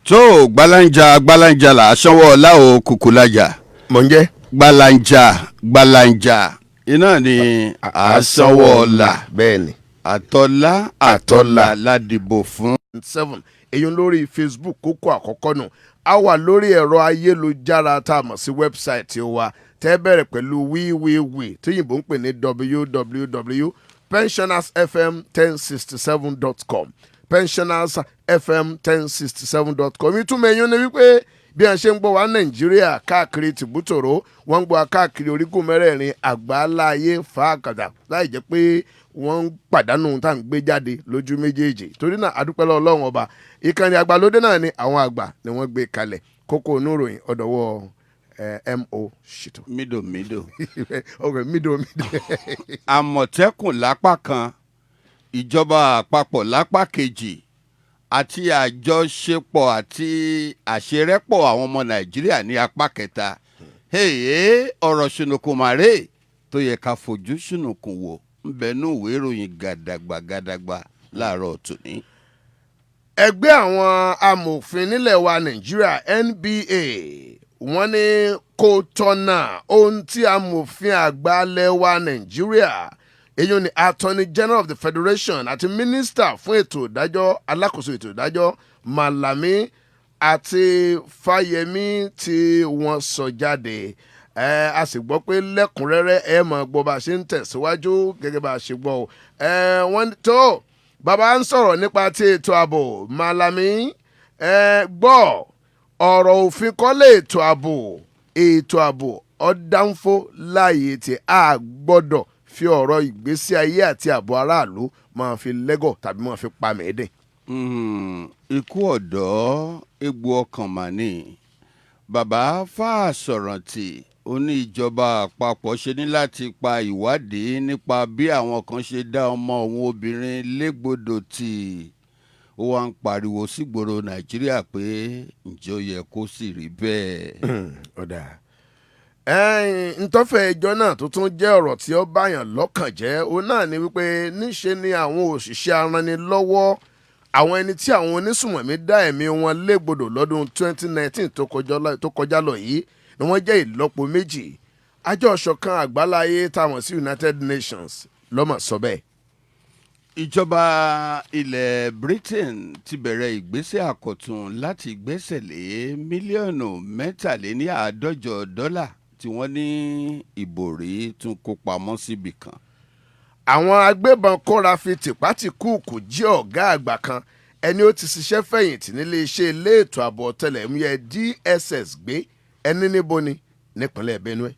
tó gbalanja là sanwó ọlá o kùkùlájà. mọ̀ ń jẹ́. gbalanja iná ni àsanwó ọlá. bẹ́ẹ̀ni. àtọ́lá la dìbò fún. 7 èyí lórí Facebook kókó àkọ́kọ́ nù a wà lórí ẹ̀rọ ayélujára tá a mọ̀ sí wẹ́bsáìtì wa tẹ́ bẹ̀rẹ̀ pẹ̀lú wíwíwí tí yìnbó ń pè ní www.pensionersfm1067.com pensionersfm1067.com ìtumọ̀ èyí ni wípé bí a ṣe ń gbọ́ wá nàìjíríà káàkiri tìbútòrò wọ́n ń gbọ́ káàkiri orígun mẹ́rẹ̀ẹ̀rin àgbáláyé fàákàdà láì jẹ́ pé wọ́n ń pàdánù tá à ń gbé jáde lójú méjèèjì torí náà adúpẹ́ lọ́wọ́ Ọlọ́run ọba ìkànnì àgbàlódé náà ni àwọn àgbà ni wọ́n gbé kalẹ̀ kókó oníròyìn ọ̀dọ̀wọ́ mo ṣètò. mídò. okay mídò. àmọ̀tẹ́kùn lápá kan ìjọba àpapọ̀ lápá kejì àti àjọṣepọ̀ àti àṣerẹ́pọ̀ àwọn ọmọ nàìjíríà ní apá kẹta ọ̀rọ̀ ṣùnùkùn màrè tó yẹ ká fojú ṣùnùkùn wò ń bẹnu ìwé ìròyìn gàdàgbà láàárọ̀ tòní. ẹgbẹ́ àwọn amòfin nílẹ̀ wa nàìjíríà NBA wọ́n ní kò tọ́nà ohun tí amòfin àgbà ilẹ̀ wa nàìjíríà èyí ni attorney general of the federation àti minister fún ètò ìdájọ́ alákòóso ètò ìdájọ́ Malami àti Fáyẹmí tí wọ́n sọ jáde a sì gbọ́ pé lẹ́kùnrẹ́rẹ́ ẹ mọ̀ gbọ́ bá a ṣe ń tẹ̀síwájú gẹ́gẹ́ bá a ṣe gbọ́ wọ́n tó bàbá ń sọ̀rọ̀ nípa ti ètò ààbò Malami gbọ́ ọ̀rọ̀ òfin kọ́lé ètò ààbò ọ̀dánfó láàyè tí a gbọ́dọ̀ fi ọ̀rọ̀ ìgbésí ayé àti ààbò aráàlú máa fi lẹ́gọ̀ tàbí máa fi pa mẹ́ẹ̀dẹ̀. ikú ọ̀dọ́ egbò ọkàn màní bàbá Fáṣọ̀rántì ó ní ìjọba àpapọ̀ ṣe ní láti pa ìwádìí nípa bí àwọn kan ṣe dá ọmọ òun obìnrin légbodò tì ó wá ń pariwo sígboro Nàìjíríà pé ǹjẹ́ ó yẹ kó sì rí bẹ́ẹ̀. ọ̀dà ntọ́fẹ̀ ẹjọ́ náà tó tún jẹ́ ọ̀rọ̀ tí ó báyàn lọ́kàn jẹ́ òun náà ni wípé níṣe ni àwọn òṣìṣẹ́ aranilọ́wọ́ àwọn ẹni tí àwọn onísùnmọ̀mí dá ẹ̀mí wọn légbodò lọ́dún 2019 tó kọjá lọ yìí ni wọ́n jẹ́ ìlọ́po méjì àjọ ìṣọ̀kan àgbáláyé táwọn sí United Nations lọ́mọ sọ bẹ́ẹ̀. ìjọba ilẹ̀ Britain ti bẹ̀rẹ̀ ìgbésẹ̀ àkọ́tún láti gbẹ́sẹ̀ lé mílíọ̀nù $150 tí wọ́n ní ìbòrí tún kó pamọ́ síbì kan. àwọn agbébọn kóra fi tìpátìkúùkù jí ọ̀gá àgbà kan ẹni ó ti ṣiṣẹ́ fẹ̀yìntì nílé iṣẹ́ ilé ètò ààbò ọ̀tẹlẹ̀múyẹ́ DSS gbé ẹni níbo ni nípínlẹ̀ Benue.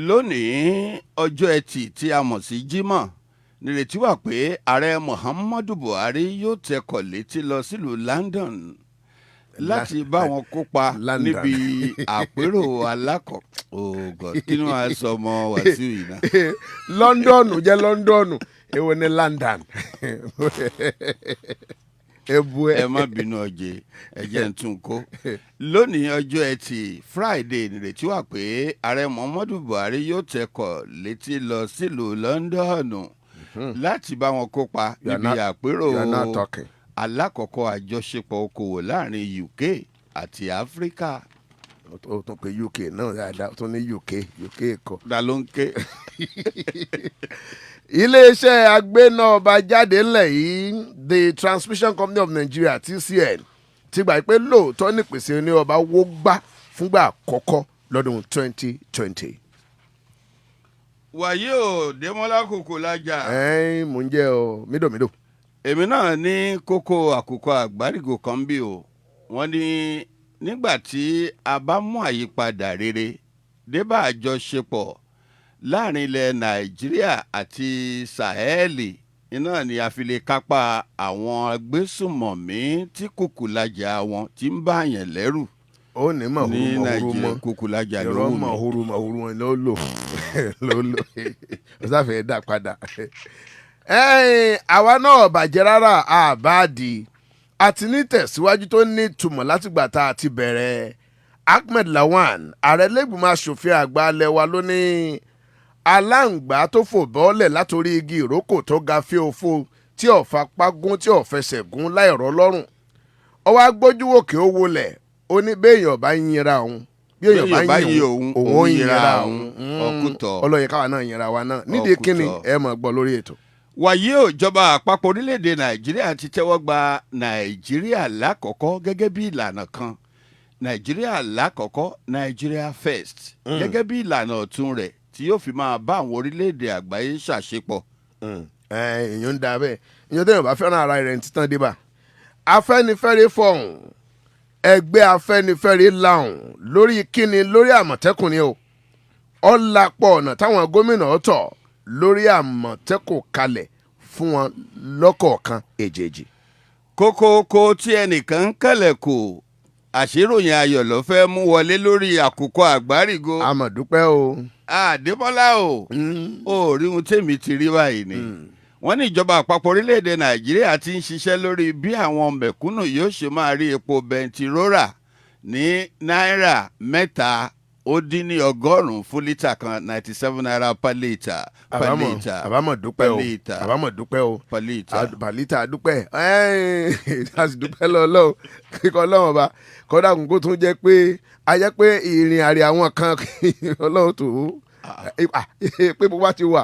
lónìí ọjọ́ ẹtì tí a mọ̀ sí Jímọ̀ nírètí wà pé ààrẹ Muhammadu Buhari yóò tẹkọ̀ létí lọ sílùú London láti bá wọn kópa níbi àpérò alákọ̀ọ́ kí ni wọ́n á sọ ọmọ Wàsíù yìí náà. London jẹ́ London èwo ni London. ẹ má bínú ọjẹ ẹjẹ ń tún kó lónìí ọjọ́ ẹtì Friday nírètí wà pé ààrẹ Muhammadu Buhari yóò tẹkọ̀ létí lọ sílùú London láti bá wọn kópa níbi àpérò alákọ̀ọ́kọ́ àjọṣepọ̀ okòwò láàrin UK àti Áfíríkà. ó tún pé UK náà dáadáa ó tún ní UK kọ. dá ló ń ké. iléeṣẹ́ agbénáọba jáde ńlẹ̀ yìí the Transmission Company of Nigeria TCN ti gbà pé lóòótọ́ nípèsè ní ọba wó gbá fúngbà àkọ́kọ́ lọ́dún 2020. wàyí o Dẹ́mọ́lá Kòkòlájà. mò ń jẹ́ o mídòmídò. èmi náà ní kókó àkùkọ àgbárígò kan bí o wọ́n ní nígbà tí a bá mú àyípadà rere débà àjọṣepọ̀ láàrin ilẹ̀ Nàìjíríà àti Sahẹ́ẹ̀lì iná ni a fi lè kápá àwọn agbésùmọ̀mí tí Kòkòlájà wọn ti ń bá yẹn lẹ́rù. ó ní mọ̀húrú mọ́ Kòkòlájà ló wù mí. mọ̀húrú wọn ló lò ó sáfẹ́ dá padà. àwa náà bàjẹ́ rárá àbáàdì àti ní tẹ̀síwájú tó ní ìtumọ̀ látìgbà tá a ti bẹ̀rẹ̀. Ahmed Lawan ààrẹ lẹ́gbìmọ̀ asòfin àgbà alẹ́ wa ló ní aláǹgbá tó fò bọ́ọ̀lẹ̀ látòrí igi ìrókò tó ga fíofó tí ọ̀fà pagún tí ọ̀fẹsẹ̀ gún láìrọ́ lọ́rùn ọwọ́ agbójúwòkè ó wọlẹ̀ ó ní béèyàn bá yinra òun bí èèyàn bá yin òun ó yinra òun ọkùtọ̀ ọlọ́yẹ káwa náà yinra wa náà nídìí kíni ẹ mọ̀ gbọ́ lórí ètò. wàyí ò ìjọba àpapọ̀ orílẹ̀-èdè nàìjíríà ti tẹ́wọ́ gba nàìjíríà lákọ̀ọ́kọ́ gẹ́gẹ́ bí ìlànà kan nàìjíríà lákọ̀ọ́kọ́ nàìjíríà first gẹ́gẹ́ bí ìlànà ọ̀tun rẹ̀ tí yóò fi máa bá àwọn orílẹ̀-èdè àgbáyé ṣàṣepọ̀. èèyàn ń da bẹ́ẹ̀ èèyàn tẹ́yàn bá fẹ́ràn ara rẹ̀ ń títàn débà. afẹ́nifẹ́re fọ̀hún ẹgbẹ́ afẹ́nifẹ́re làwọn lórí kíni lórí àmọ̀tẹ́kùn ni o ọ̀làpọ̀ ọ̀nà táwọn gómìnà ọ̀tọ̀ lórí àmọ̀tẹ́kùn kalẹ̀ fún wọn lọ́kọ̀ọ̀kan èjèèjì. kókókó tí ẹnìkan ń kẹlẹ̀ kò àṣíròyìn ayọ̀ ló fẹ́ mú wọlé lórí àkùkọ àgbárígo. àmọ̀dúpẹ́ o. àdébọ́lá o ò rí ohun tèmi ti rí báyìí ni. wọ́n ní ìjọba àpapọ̀ orílẹ̀-èdè nàìjíríà ti ń ṣiṣẹ́ lórí bí àwọn mẹ̀kúnnù yóò ṣe máa rí epo bẹntiróòrà ní náírà 3.1 fún lítà kan 97 naira per litre. àbámọ̀ dúpẹ́ o àbámọ̀ dúpẹ́ o per litre. àbálítà dúpẹ́ a sì dúpẹ́ lọ́wọ́ kíkọ́ ọlọ́run ọba kọ́dà kó tún jẹ́ pé a jẹ́ pé ìrìn àrè àwọn kan ọlọ́run tó pé bó bá ti wà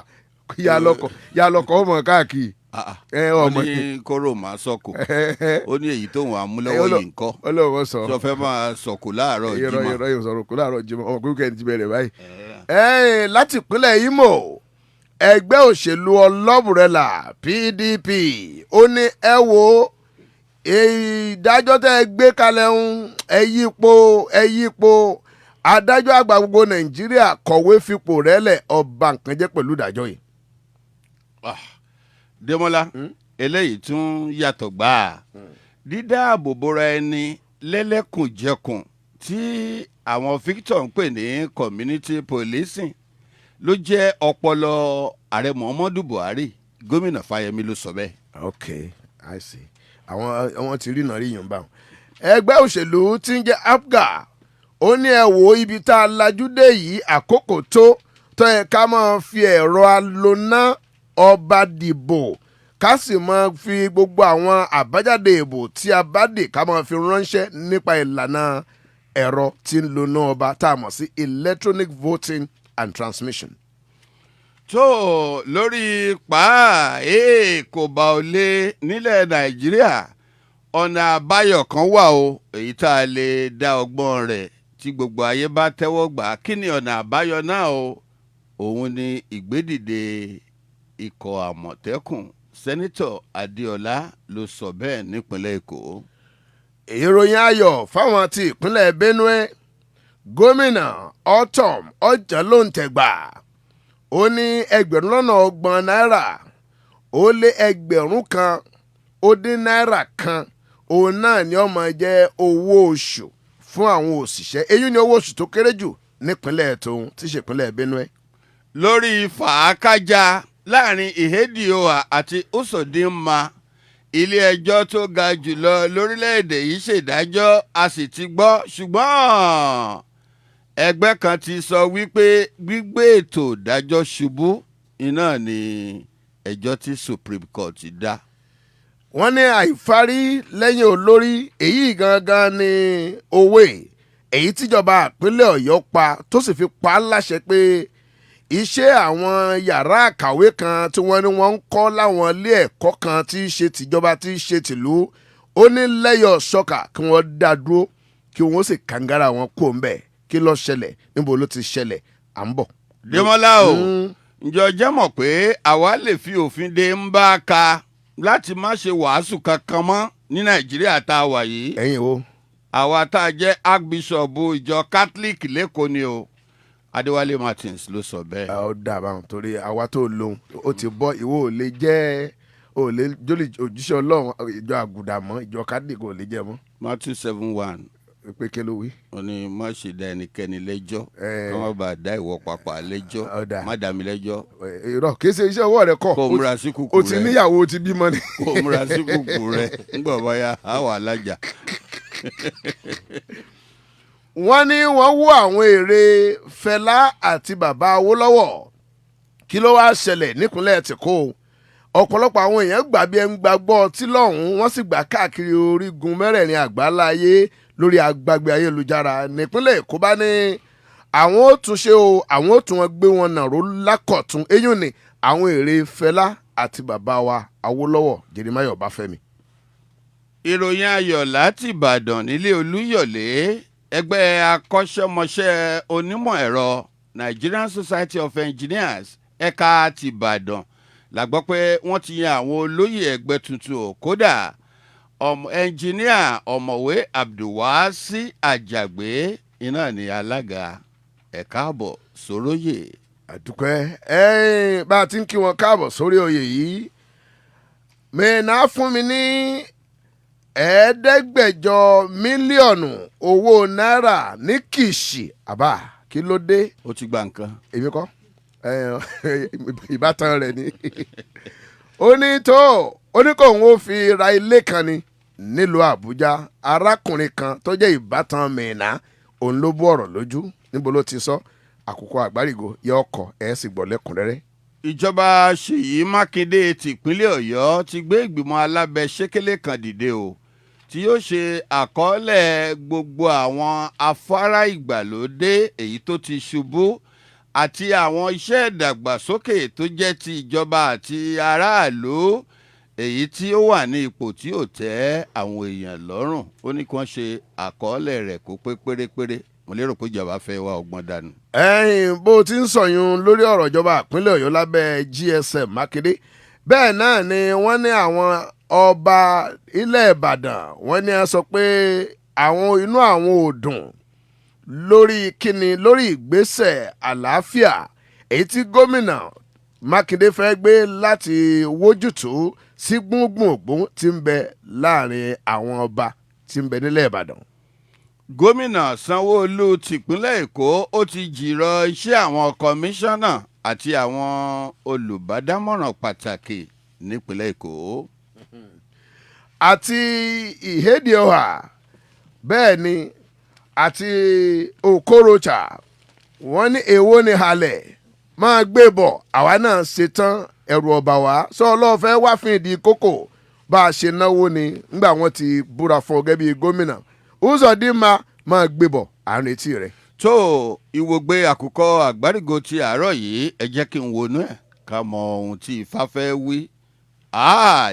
yà lọkọ̀ ọmọ káàkiri. ó ní kóró máa sọ̀kò ó ní èyí tóun àmúlọ́wọ́ yìí ńkọ́ ọlọ́run sọ sọ fẹ́ máa sọ̀kò láàárọ̀ jímọ̀. yọ̀rọ̀ sọ̀rọ̀ kó láàárọ̀ jímọ̀ ọmọ kúrúkẹ́ ti bẹ̀rẹ̀ báyìí. láti ìpínlẹ̀ Imo ẹgbẹ́ òṣèlú ọlọ́bùrẹ́là PDP ó ní ẹ wo ìdájọ́ tẹ́ ẹ gbé kalẹ̀ ń ẹ yípo adájọ́ àgbà gbogbo Nàìjíríà kọ̀wé fipò rẹ́lẹ̀ ọba nǹkan jẹ́ pẹ̀lú ìdájọ́ yìí. Démọ́lá eléyìí tún yàtọ̀ gbáà dídáàbò bora ẹni lẹ́lẹ́kùnjẹkùn tí àwọn Victor ń pè ní community policing ló jẹ́ ọpọlọ ààrẹ Muhammadu Buhari gómìnà Fáyẹmí ló sọ bẹ́ẹ̀. ok I see àwọn ti rí náà rí yàn bá wọn. ẹgbẹ́ òṣèlú tí ń jẹ́ APGA ó ní ẹ wo ibi tá a lajú dé yìí àkókò tó yẹ ká máa fi ẹ̀rọ aloná ọba dìbò ká sì máa fi gbogbo àwọn àbájáde ìbò tí a bá dè ká máa fi ránṣẹ́ nípa ìlànà ẹ̀rọ tí ń lo náà ọba tá a mọ̀ sí electronic voting and transmission. tó lórí kò bá ò lé nílẹ̀ Nàìjíríà ọ̀nà àbáyọ kan wà o èyí tá a lè dá ọgbọ́n rẹ̀ tí gbogbo ayé bá tẹ́wọ́ gbà kí ni ọ̀nà àbáyọ náà o òun ni ìgbédìde ikọ̀ àmọ̀tẹ́kùn sẹ́nitọ̀ Adéọlá ló sọ bẹ́ẹ̀ nípínlẹ̀ Èkó. ìròyìn ayọ̀ fáwọn ti ìpínlẹ̀ Benue gómìnà Ortom Ọjàlóńtẹ̀gbà ó ní 30 náírà ó lé 1,000 kan ó dín náírà kan òun náà ni ó máa jẹ́ owó oṣù fún àwọn òṣìṣẹ́ èyí ni owó oṣù tó kéré jù nípínlẹ̀ tóun tí í ṣe ìpínlẹ̀ Benue. lórí fàákájà láàrin Ihedioha àti Usodimma ilé-ẹjọ́ tó ga jùlọ lórílẹ̀‐èdè yìí ṣèdájọ́ a sì ti gbọ́ ṣùgbọ́n ẹgbẹ́ kan ti sọ wípé gbígbé ètò ìdájọ́ ṣubú iná ni ẹjọ́ tí Supreme Court dá. wọ́n ní àìfarí lẹ́yìn olórí èyí gangan ni òwe èyí tíjọba ìpínlẹ̀ Ọ̀yọ́ pa tó sì fi pa á láṣẹ pé iṣẹ́ àwọn yàrá àkàwé kan tí wọ́n ní wọ́n ń kọ́ láwọn ilé ẹ̀kọ́ kan tí í ṣe tìjọba tí í ṣe tìlú ó ní lẹ́yọ̀ sọ́kà kí wọ́n dá dúró kí wọ́n sì kàǹgàrà wọn kó ń bẹ̀ kí ló ṣẹlẹ̀ níbo ló ti ṣẹlẹ̀ à ń bọ̀. Démọ́lá o ǹjọ́ jẹ́ mọ̀ pé àwa lè fi òfin de ń bá a ka láti má ṣe wàásù kankan mọ́ ní Nàìjíríà tá a wà yìí. ẹ̀yin o. àwa tá a jẹ́ archbishop ìjọ Catholic lẹ́kọ̀ọ́ ni o. Adéwálé Martins ló sọ bẹ́ẹ̀. ó dàbà torí àwa tó lóhun ó ti bọ́ ìwọ ò lè jẹ́ ò lè jólè òjíṣẹ́ Ọlọ́run ìjọ àgùdà mọ́ ìjọ Catholic ò lè jẹ́ mọ́. Matthew 7:1. pé kí ló wí. ó ní má ṣe dá ẹnikẹ́ni lẹ́jọ́ kí wọ́n bá dá ìwọ pàpà lẹ́jọ́ má dá mi lẹ́jọ́. irọ́ kì í ṣe iṣẹ́ ọwọ́ rẹ kọ́ kó múra sí kùkù rẹ o ti níyàwó o ti bímọ ni. kó múra sí kùkù rẹ ńgbọ̀ báyà á wà lájà. wọ́n ní wọ́n wú àwọn èrè Fẹlá àti bàbá Awólọ́wọ̀ kí ló wáá ṣẹlẹ̀ nípínlẹ̀ tìkó ọ̀pọ̀lọpọ̀ àwọn èèyàn gbà bí ẹ ń gbàgbọ́ ọtí lọ́hùn-ún wọ́n sì gbà káàkiri orígun mẹ́rẹ̀ẹ̀rin àgbáláyé lórí agbágbé ayélujára nípínlẹ̀ Èkó bá ní àwọn ó tún ṣe o àwọn ó tún wọn gbé wọn nàró lákọ̀tún eyín ni àwọn èrè Fẹlá àti bàbá wa Awólọ́wọ̀ Jeremiah Ọbáfẹ́mi. ìròyìn ayọ̀ láti Ìbàdàn nílé Olúyọ̀lé ẹgbẹ́ akọ́ṣẹ́mọṣẹ́ onímọ̀ ẹ̀rọ Nigerian Society of Engineers ẹ̀ka ti Ìbàdàn la gbọ́ pé wọ́n ti yan àwọn olóyè ẹgbẹ́ tuntun ò kódà ẹnjìníà ọ̀mọ̀wé Abdulwasi Àjàgbé iná ní alága ẹ káàbọ̀ sóróyè. àdúpẹ́ bá a ti ń kí wọn káàbọ̀ sórí oyè yìí mẹ́ẹ̀nà fún mi ní 500 mílíọ̀nù owó náírà ní Kìṣì àbá kí ló dé. ó ti gba nǹkan. èmi kọ́ ìbátan rẹ̀ ni ó ní kóun ó fi ra ilé kan ni nílùú Àbújá arákùnrin kan tó jẹ́ ìbátan mẹ́ẹ̀nà òun ló bú ọ̀rọ̀ lójú níbo ló ti sọ àkókò àgbárígo yẹ ọkọ̀ ẹ̀ sì gbọ́ lẹ́kùnrẹ́rẹ́. ìjọba Ṣèyí Mákindé tìpínlẹ̀ Ọ̀yọ́ ti gbé ìgbìmọ̀ alábẹ́sẹ́kẹ́lé kan dìde o tí yóò ṣe àkọọ́lẹ̀ gbogbo àwọn afárá ìgbàlódé èyí tó ti ṣubú àti àwọn iṣẹ́ ìdàgbàsókè tó jẹ́ ti ìjọba àti aráàlú èyí tí ó wà ní ipò tí ò tẹ́ àwọn èèyàn lọ́rùn ó ní kí wọ́n ṣe àkọọ́lẹ̀ rẹ̀ kó pé pérépéré mo lérò pé ìjọba fẹ́ wá ọgbọ́n dànù. bó ti ń sọyún lórí ọ̀rọ̀ ìjọba ìpínlẹ̀ Ọ̀yọ́ lábẹ́ GSM Mákindé bẹ́ẹ̀ náà ni wọ́n ní àwọn ọba ilẹ̀ Ìbàdàn wọ́n ní a sọ pé inú àwọn ò dùn lórí kíni lórí ìgbésẹ̀ àlàáfíà èyí tí gómìnà Mákindé fẹ́ gbé láti wójútó sí gbùngbùngbùn tí ń bẹ láàrin àwọn ọba tí ń bẹ nílẹ̀ Ìbàdàn. gómìnà Sanwó-Olú tìpínlẹ̀ Èkó ó ti jìrọ̀ iṣẹ́ àwọn kọmíṣánná àti àwọn olùbádámọ̀ràn pàtàkì nípínlẹ̀ Èkó. àti Ihedioha bẹ́ẹ̀ ni àti Okorocha wọ́n ní èwo ni halẹ̀ máa gbé bọ̀ àwa náà ṣetán ẹ̀rù ọ̀bà wá sọ ọlọ́ọ̀fẹ́ wá fún ìdí kókò bá a ṣe náwó ni nígbà wọ́n ti búra fún ọgẹ́ bíi gómìnà Uzodinma máa gbé bọ̀ à ń retí rẹ̀. tó ìwògbé àkùkọ àgbárígo ti àárọ̀ yìí ẹ jẹ́ kí n wọnú ẹ̀ ká mọ ohun tí Ifá fẹ́ wí.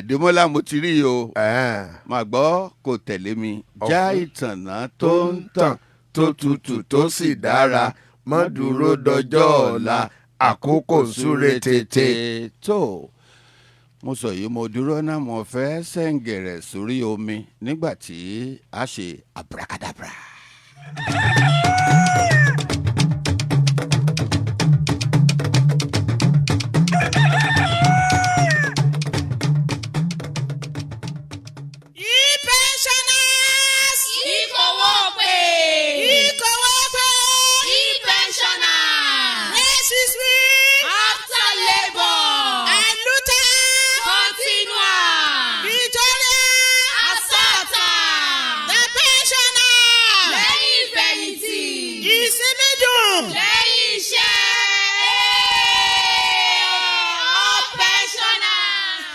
Dèmọ́lá mo ti rí o máa gbọ́ kó tẹ̀lé mi. já ìtànná tó ń tàn tó tutù tó sì dára mọ́ dúró dọjọ́ ọ̀la àkókò súré tètè. tó mo sọ yìí mo dúró náà mo fẹ́ sẹ́ǹgẹ̀rẹ̀ sórí omi nígbà tí a ṣe abracadabra.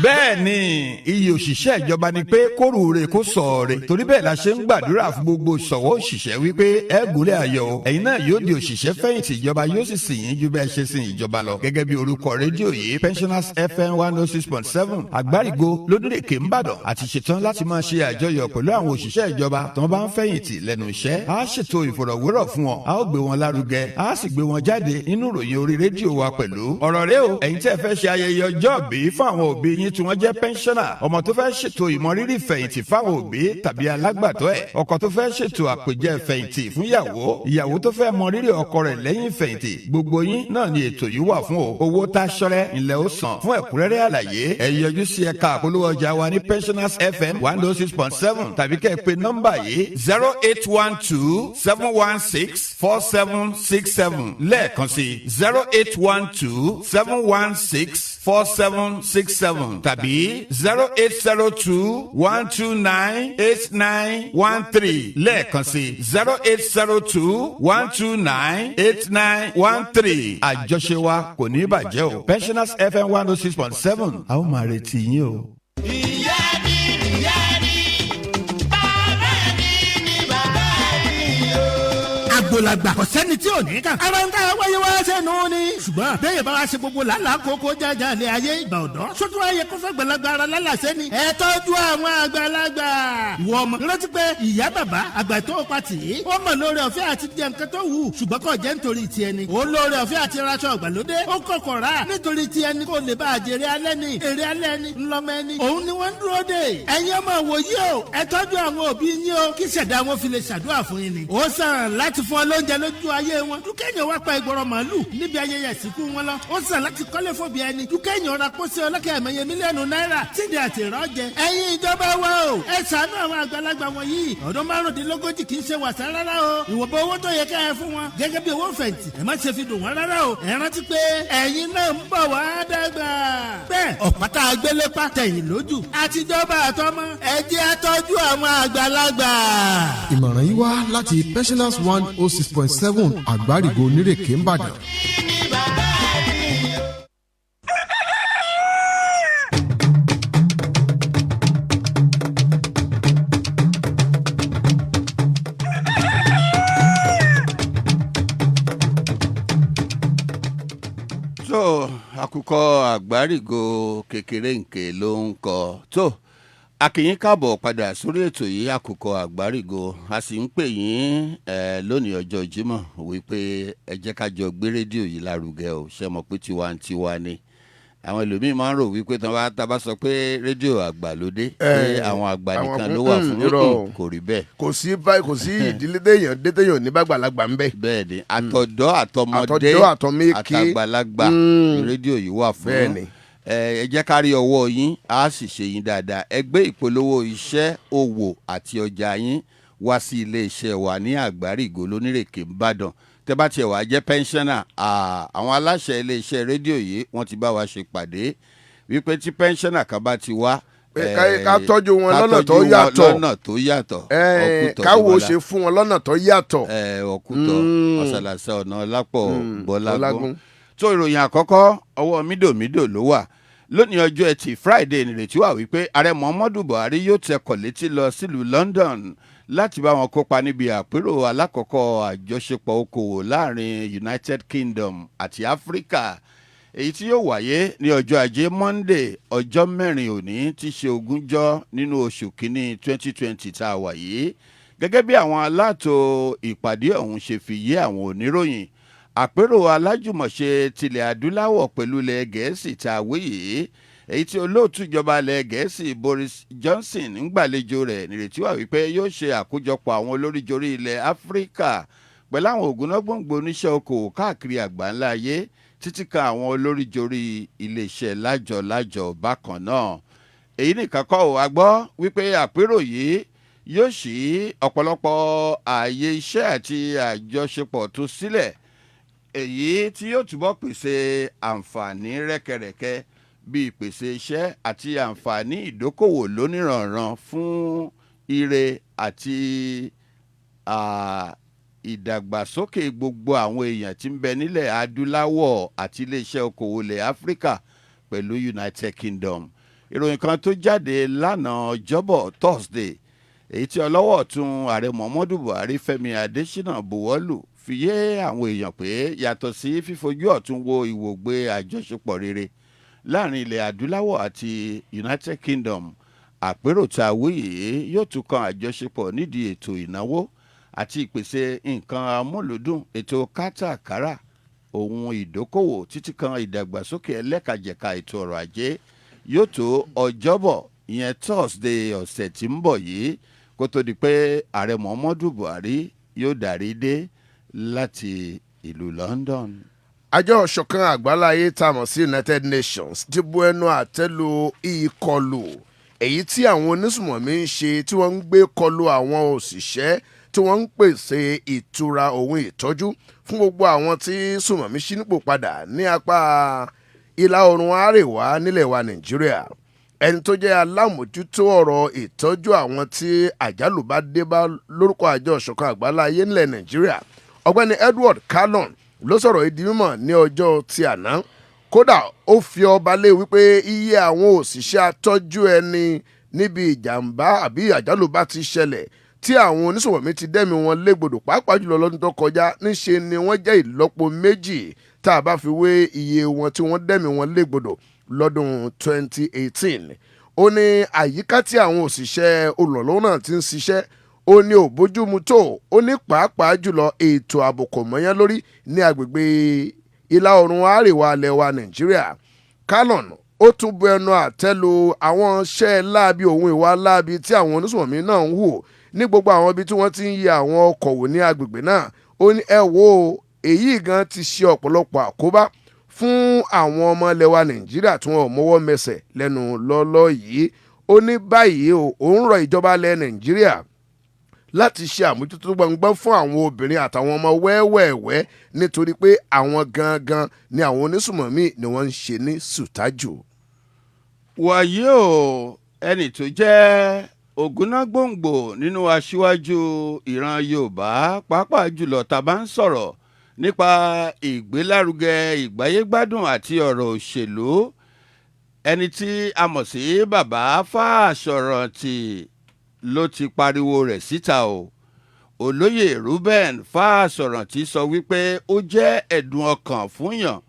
bẹ́ẹ̀ ni iye òṣìṣẹ́ ìjọba ni pé kórùúre kó sọ̀ọ̀rẹ́ torí bẹ́ẹ̀ la ṣe ń gbàdúrà fún gbogbo ṣọ̀wọ́ òṣìṣẹ́ wípé ẹ gúnlẹ̀ ayọ̀ o ẹ̀yin náà yóò di òṣìṣẹ́ fẹ̀yìntì ìjọba yóò sì sìn yín ju bẹ́ẹ̀ ṣe sìn ìjọba lọ gẹ́gẹ́ bí orúkọ rédíò yìí Pensioners FM 106.7 àgbárígo lódúnrèké ńbàdàn àti ṣetán láti máa ṣe àjọyọ̀ pẹ̀lú àwọn òṣìṣẹ́ ìjọba tó bá ń fẹ̀yìntì lẹ́nu iṣẹ́ a ṣètò ìfọ̀rọ̀wérọ̀ fún wọn a ó gbé wọn lárugẹ a sì gbé wọn jáde nínú ìròyìn orí rédíò wa pẹ̀lú ọ̀rọ̀ rẹ o ẹ̀yin tẹ́ fẹ́ ṣe ayẹyẹ ọjọ́ ìbí fún àwọn òbí yín tí wọ́n jẹ́ pensioner ọmọ tó fẹ́ ṣètò ìmọrírì fẹ̀yìntì fáwọn òbí tàbí alágbàtọ́ ẹ̀ ọkọ tó fẹ́ ṣètò àpèjẹ fẹ̀yìntì fún ìyàwó tó fẹ́ mọrírì ọkọ rẹ̀ lẹ́yìn fẹ̀yìntì gbogbo yín náà ni ètò yìí wà fún o owó tá a ṣọrẹ́ ilẹ̀ ó san fún ẹ̀kúnrẹ́rẹ́ àlàyé ẹ yọjú sí ẹ̀ka àpolówó ọjà wa ní Pensioners FM 106.7 tàbí kẹ́ ẹ pè nọ́mbà yìí 0812-716-4767 lẹ́ẹ̀kan sí 0812-716-4767 tàbí 08021298913 lẹ́ẹ̀kan sí 08021298913 àjọṣe wa kò ní bàjẹ́ o. Pensioners FM 106.7 a ó máa retí yín o. agbolagba kò sẹ́ni tí ò ní kàn. ara ń ká wáyé wá sẹ́nu ni. ṣùgbọ́n bẹ́ẹ̀ bá wa ṣe gbogbo làálàá kókó jájà ní ayé ìgbà ọ̀dọ́. sótú ayé kó fẹ́ gbẹ̀lagbà ara lálàsẹ́ ni. ẹ tọ́jú àwọn àgbàlagbà. ìwọ ọmọ rántí pé ìyá bàbá àgbà tó pa tì í. ó mọ̀ lórí ọ̀fẹ́ àti jẹ nǹkan tó wù. ṣùgbọ́n kò jẹ́ nítorí ti ẹni. ó lórí ọ̀fẹ́ àti raṣọ ìgbàlódé. ó kọ̀kọ̀ rà nítorí ti ẹni kò lè bá àjèrè alẹ́ ni. èrè alẹ́ ni ńlọmọ ẹni. òun ni wọ́n ń dúró dè. ẹ̀yin ọmọ wòyí o. ẹ tọ́jú àwọn òbí yín o. kí ṣẹ̀dá wọn fi lè ṣàdúrà fún yín ni. ó sàn láti fún ọ lóúnjẹ lójú ayé wọn. dúkẹ́yìn wá pa ìgbọ̀rọ̀ màálù níbi ayẹyẹ ìsìnkú wọn lọ. ó sàn láti kọ́lé fòbí ẹni. dúkẹ́yìn ọ̀rọ̀ pósí ọlọ́kẹ́ ẹ̀mẹ́yẹ mílíọ̀nù náírà sídìí àti ìrọ́jẹ. ẹ̀yin ìjọba wa o. ẹ ṣàánú àwọn àgbàlagbà wọ̀nyí. ọdún márùndínlógójì kì í ṣe wàsá rárá o. ìwọ̀nba owó tó yẹ ká ẹ fún wọn. gẹ́gẹ́ bí owó fẹ̀yìntì. ẹ má ṣe fi dùn wọ́n rárá o. ẹ rántí pé ẹ̀yin náà ń bọ̀ wá dàgbà. bẹ́ẹ̀ ọ̀pátá agbélépa tẹ̀yìn lójú. àtijọba àtọmọ ẹ jẹ́ á tọ́jú àwọn àgbàlagbà. ìmọ̀ràn yìí wá láti Pensioners 106.7 àgbárígo onírèké ńbàdàn. àkùkọ àgbárígo kékeré nkè ló ń kọ tó akínyìn káàbọ̀ padà sórí ètò yìí àkùkọ àgbárígo a sì ń pè yín lónìí ọjọ́ Jímọ̀ wípé ẹ jẹ́ ká jọ gbé rédíò yìí lárugẹ o ṣe mọ̀ pé tiwantiwa ni àwọn ẹlòmíín máa ń rò wípé tá a bá sọ pé rédíò àgbàlódé pé àwọn àgbà nìkan ló wà fún kò rí bẹ́ẹ̀. kò sí ìdílé téèyàn ní bàgbàlagbà ń bẹ. bẹ́ẹ̀ ni àtọ̀dọ́ àtọmọdé àtàgbàlagbà rédíò yìí wà fún. ẹ jẹ́ ká rí ọwọ́ yín á sì ṣe yín dáadáa. ẹ gbé ìpolówó iṣẹ́ òwò àti ọjà yín wá sí iléeṣẹ́ wa ní àgbárígo lónírèké ńbàdàn. tẹ́ bá tiẹ̀ wá jẹ́ pẹ́ńsánà àwọn aláṣẹ iléeṣẹ́ rédíò yìí wọ́n ti bá wa ṣe pàdé wípé tí pẹ́ńsánà kan bá ti wá. ká tọ́jú wọn lọ́nà tó yàtọ̀. káwo ṣe fún wọn lọ́nà tó yàtọ̀. ọ̀kútọ̀ ọ̀sàlàsà ọ̀nà lápọ̀ bọ́lágún. tó ìròyìn àkọ́kọ́ ọwọ́ mídòmídò ló wà lónìí ọjọ́ ẹtì Friday nírètí wà wípé ààrẹ Muhammadu Buhari yóò tẹkọ̀ létí lọ sílùú London láti bá wọn kópa níbi àpérò alákọ̀ọ́kọ́ àjọṣepọ̀ okòwò láàrin United Kingdom àti Africa èyí tí yóò wáyé ní ọjọ́ ajé Monday ọjọ́ mẹ́rin òní tí ṣe ogúnjọ́ nínú oṣù kínní 2020 tá a wà yìí gẹ́gẹ́ bí àwọn aláàtò ìpàdé ọ̀hún ṣe fi yé àwọn oníròyìn àpérò alájùmọ̀ṣe tilẹ̀ adúláwọ̀ pẹ̀lú ilẹ̀ Gẹ̀ẹ́sì tá a wí yìí èyí tí olóòtú ìjọba ilẹ̀ Gẹ̀ẹ́sì Boris Johnson ń gbàlejò rẹ̀ nírètí wà wípé yóò ṣe àkójọpọ̀ àwọn olóríjorí ilẹ̀ Áfíríkà pẹ̀lú àwọn ògúnnágbòǹgbò oníṣẹ́ okòwò káàkiri àgbáńlá ayé títí kan àwọn olóríjorí iléeṣẹ́ lájọ bákan náà. èyí nìkan kọ́ ò wá gbọ́ wípé àpérò yìí yóò ṣí ọ̀pọ̀lọpọ̀ ààyè iṣẹ́ àti àjọṣepọ̀ tó sílẹ̀ èyí tí yóò túbọ̀ pèsè àǹfààní rẹ́kẹrẹ́kẹ́ bíi ìpèsè iṣẹ́ àti àǹfààní ìdókòwò lóníranran fún ire àti ìdàgbàsókè gbogbo àwọn èèyàn tí ń bẹ nílẹ̀ adúláwọ̀ àti iléeṣẹ́ okòwò ilẹ̀ Áfíríkà pẹ̀lú United Kingdom. ìròyìn kan tó jáde lánàá ọjọ́bọ̀ Thursday èyí tí ọlọ́wọ́ ọ̀tún ààrẹ Muhammadu Buhari Fẹ́mi Adésínà buwọ́lù fi yé àwọn èèyàn pé yàtọ̀ sí fífojú ọ̀tún wo ìwògbé àjọṣepọ̀ rere láàrin ilẹ̀ adúláwọ̀ àti United Kingdom àpérò tá a wí yìí yóò tún kan àjọṣepọ̀ nídìí ètò ìnáwó àti ìpèsè nǹkan amúlùdùn ètò kátàkárà ohun ìdókòwò títí kan ìdàgbàsókè ẹlẹ́kajẹ̀ka ètò ọrọ̀ ajé yóò tó ọjọ́bọ̀ ìyẹn Thursday ọ̀sẹ̀ tí ń bọ̀ yìí kó tó di pé ààrẹ Muhammadu Buhari yóò darí dé láti ìlú London. àjọ ìṣọ̀kan àgbáláyé tá a mọ̀ sí United Nations ti bu ẹnu àtẹ́ lu ìkọlù èyí tí àwọn onísùmọ̀mí ń ṣe tí wọ́n ń gbé kọlù àwọn òṣìṣẹ́ tí wọ́n ń pèsè ìtura ohun ìtọ́jú fún gbogbo àwọn tí sùmọ̀mí ṣí nípò padà ní apá ìlà oòrùn àríwá nílẹ̀ wa Nàìjíríà. ẹni tó jẹ́ alámòjútó ọ̀rọ̀ ìtọ́jú àwọn tí àjálù bá dé bá lórúkọ àjọ ìṣọ̀kan àgbáláyé nílẹ̀ Nàìjíríà ọ̀gbẹ́ni Edward Callon ló sọ̀rọ̀ ìdí mímọ̀ ní ọjọ́ ti àná. Kódà ó fi ọba lé wípé iye àwọn òṣìṣẹ́ atọ́jú ẹni níbi ìjàmbá àbí àjálù bá ti ṣẹlẹ̀ tí àwọn oníṣòwòmí ti dẹ́mi wọn légbodò pàápàá jùlọ lọ́dún tó kọjá níṣe ni wọ́n jẹ́ ìlọ́po méjì tá a bá fi wé iye wọn tí wọ́n dẹ́mi wọn légbodò lọ́dún 2018. Ó ní àyíká tí àwọn òṣìṣẹ́ olùrànlọ́wọ́ náà ti ń ṣiṣẹ́ ó ní ò bójúmu tó. Ó ní pàápàá jùlọ ètò ààbò kò mọ́yán lórí ní agbègbè ìlà oòrùn àríwá ilẹ̀ wa Nàìjíríà. Callon ó tún bu ẹnu àtẹ́ lu àwọn iṣẹ́ láabi òun ìwà láabi tí àwọn oníṣòwòmí náà ń hù ní gbogbo àwọn ibi tí wọ́n ti ń yẹ àwọn ọkọ̀ wò ní agbègbè náà. Ó ní ẹ wo èyí gan ti ṣe ọ̀pọ̀lọpọ̀ àkóbá fún àwọn ọmọ ilẹ̀ wa Nàìjíríà tí wọ́n ò mọ́wọ́ mẹsẹ̀ lẹ́nu lọ́lọ́ yìí. Ó ní báyìí òun rọ ìjọba ilẹ̀ Nàìjíríà láti ṣe àmójútó gbọ̀ngbọ́n fún àwọn obìnrin àtàwọn ọmọ wẹ́wẹ́wẹ́ nítorí pé àwọn gangan ni àwọn onísùmọ̀mí ni wọ́n ń ṣe ní sùtájù. wàyí o ẹni tó jẹ́ ògúnnágbòǹgbò nínú aṣíwájú ìran Yorùbá pàápàá jùlọ tá a bá ń sọ̀rọ̀ nípa ìgbélárugẹ ìgbáyégbádùn àti ọ̀rọ̀ òṣèlú ẹni tí a mọ̀ sí bàbá Fáṣọ̀rántì ló ti pariwo rẹ̀ síta o. Olóyè Reuben Fáṣọ̀rántì sọ wípé ó jẹ́ ẹ̀dùn ọkàn fúnyàn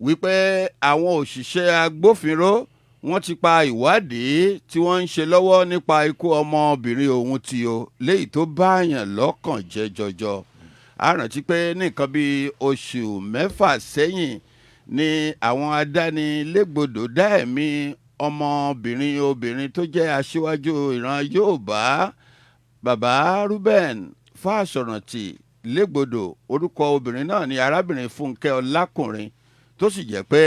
wípé àwọn òṣìṣẹ́ agbófinró wọ́n ti pa ìwádìí tí wọ́n ń ṣe lọ́wọ́ nípa ikú ọmọbìnrin òun tí o léyìí tó báyàn lọ́kàn jẹ́ jọjọ. A rántí pé nìkan bíi oṣù 6 sẹ́yìn ni àwọn adánilégbodò dá ẹ̀mí obìnrin tó jẹ́ aṣíwájú ìran Yorùbá bàbá Reuben Fáṣọ̀rántì légbodò. Orúkọ obìnrin náà ni arábìnrin Fúnkẹ́ Ọlákùnrin tó sì jẹ́ pé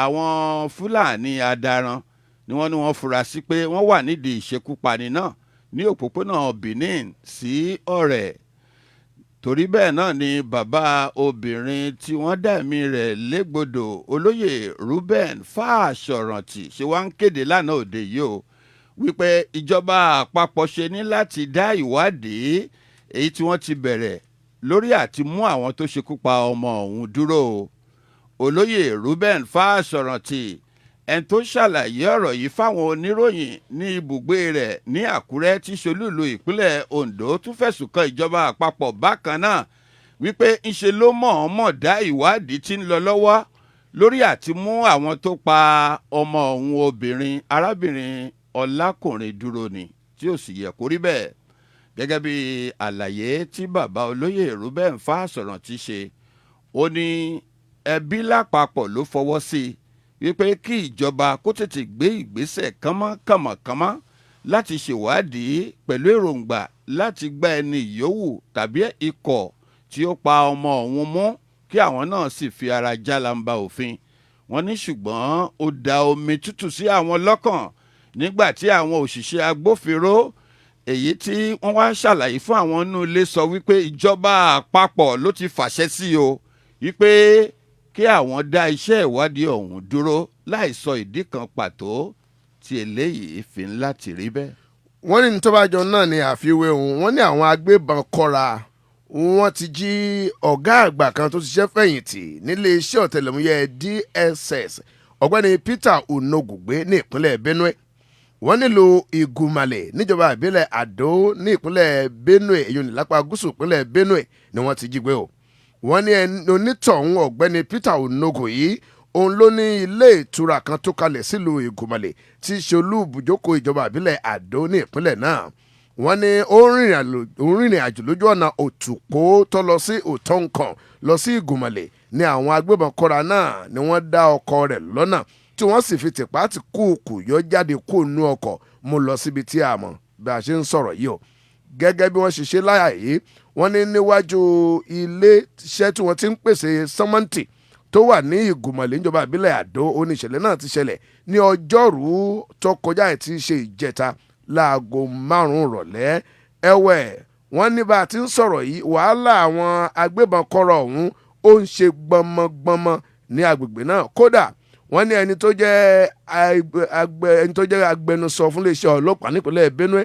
àwọn Fúlàní adaran ni wọ́n fura sí pé wọ́n wà nídìí ìṣekúpani náà ní òpópónà Benin sí Ọ̀rẹ́. Torí bẹ́ẹ̀ náà ni bàbá obìnrin tí wọ́n dá ẹ̀mí rẹ̀ légbodò olóyè Reuben Fáṣọ̀rántì ṣe wá ń kéde lánàá òde yìí o wípé ìjọba àpapọ̀ ṣe ní láti dá ìwádìí èyí tí wọ́n ti bẹ̀rẹ̀ lórí àti mú àwọn tó ṣekú pa ọmọ ọ̀hún dúró o. Olóyè Reuben Fáṣọ̀rántì ẹni tó ṣàlàyé ọ̀rọ̀ yìí fáwọn oníròyìn ní ibùgbé rẹ̀ ní Àkúrẹ́ tí ṣolúìlú ìpínlẹ̀ Ondo tún fẹ̀sùn kan ìjọba àpapọ̀ bákan náà wípé ńṣe ló mọ̀ọ́mọ̀ dá ìwádìí tí ń lọ lọ́wọ́ lórí àti mú àwọn tó pa ọmọ òun obìnrin arábìnrin Ọlákùnrin dúró ni tí ò sì yẹ kó rí bẹ́ẹ̀. Gẹ́gẹ́ bí àlàyé tí bàbá olóyè Reuben Fáṣọ̀rántì ṣe, ó ní ẹbí lápapọ̀ ló fọwọ́ sí i wípé kí ìjọba kó tètè gbé ìgbésẹ̀ kánmọ́kánmọ́ láti ṣèwádìí pẹ̀lú èròǹgbà láti gba ẹni yòówù tàbí ikọ̀ tí ó pa ọmọ òun mú kí àwọn náà sì fi ara jálàmbá òfin. Wọ́n ní ṣùgbọ́n ó da omi tútù sí àwọn lọ́kàn nígbà tí àwọn òṣìṣẹ́ agbófinró èyí tí wọ́n wá ṣàlàyé fún àwọn inú ilé sọ wípé ìjọba àpapọ̀ ló ti fàṣẹ sí o wípé kí àwọn dá iṣẹ́ ìwádìí ọ̀hún dúró láì sọ ìdí kan pàtó tí eléyìí fi ń láti rí bẹ́ẹ̀. Wọ́n ní tó bá jọ náà ní àfiwé òun. Wọ́n ní àwọn agbébọn kọ́ra wọ́n ti jí ọ̀gá àgbà kan tó ṣiṣẹ́ fẹ̀yìntì nílé iṣẹ́ ọ̀tẹlẹ̀múyẹ́ DSS ọ̀gbẹ́ni Peter Onogu gbé ní ìpínlẹ̀ Benue. Wọ́n nílò Ìgùmàlè níjọba ìbílẹ̀ Àdó ní ìpínlẹ̀ Benue èyí ní lápá gúúsù ìpínlẹ̀ Benue ni wọ́n ti jí gbé o. Wọ́n ní onítọ̀hún ọ̀gbẹ́ni Peter Onogu yìí òun ló ní ilé ìtura kan tó kalẹ̀ sílùú Ìgùmàlè tí í ṣe olúbùjókòó ìjọba ìbílẹ̀ Àdó ní ìpínlẹ̀ náà. Wọ́n ní ó rìnrìn àjò lójú ọ̀nà Òtùpó tó lọ sí Òtọ́nkàn lọ sí Ìgùmàlè ní àwọn agbébọn kọ́ra náà ni wọ́n dá ọkọ̀ rẹ̀ lọ́nà tí wọ́n sì fi tìpá tí kúùkù yọ jáde kó nú ọkọ̀ mú lọ síbi tí a mọ̀ bí a ṣe ń sọ̀rọ̀ yìí o. Gẹ́gẹ́ bí wọ́n ṣe ṣe láyà yìí, wọ́n ní níwájú ilé iṣẹ́ tí wọ́n ti ń pèsè sẹ́mọ́ǹtì tó wà ní Ìgùmàlè níjọba ìbílẹ̀ Àdó oníṣẹ̀lẹ̀ náà ti ṣẹlẹ̀ ní ọjọ́rú tó kọjá ẹ̀ tí í ṣe ìjẹta láago 5 rọ̀lẹ́. Ẹ̀wẹ̀ wọ́n ní bá a ti ń sọ̀rọ̀ yìí wàhálà àwọn agbébọn kọ́rọ̀ ọ̀hún ó ń ṣe gbọmọgbọmọ ní agbègbè náà. Kódà wọ́n ní ẹni tó jẹ́ agbẹnusọ fún iléeṣẹ́ ọlọ́pàá nípínlẹ̀ Benue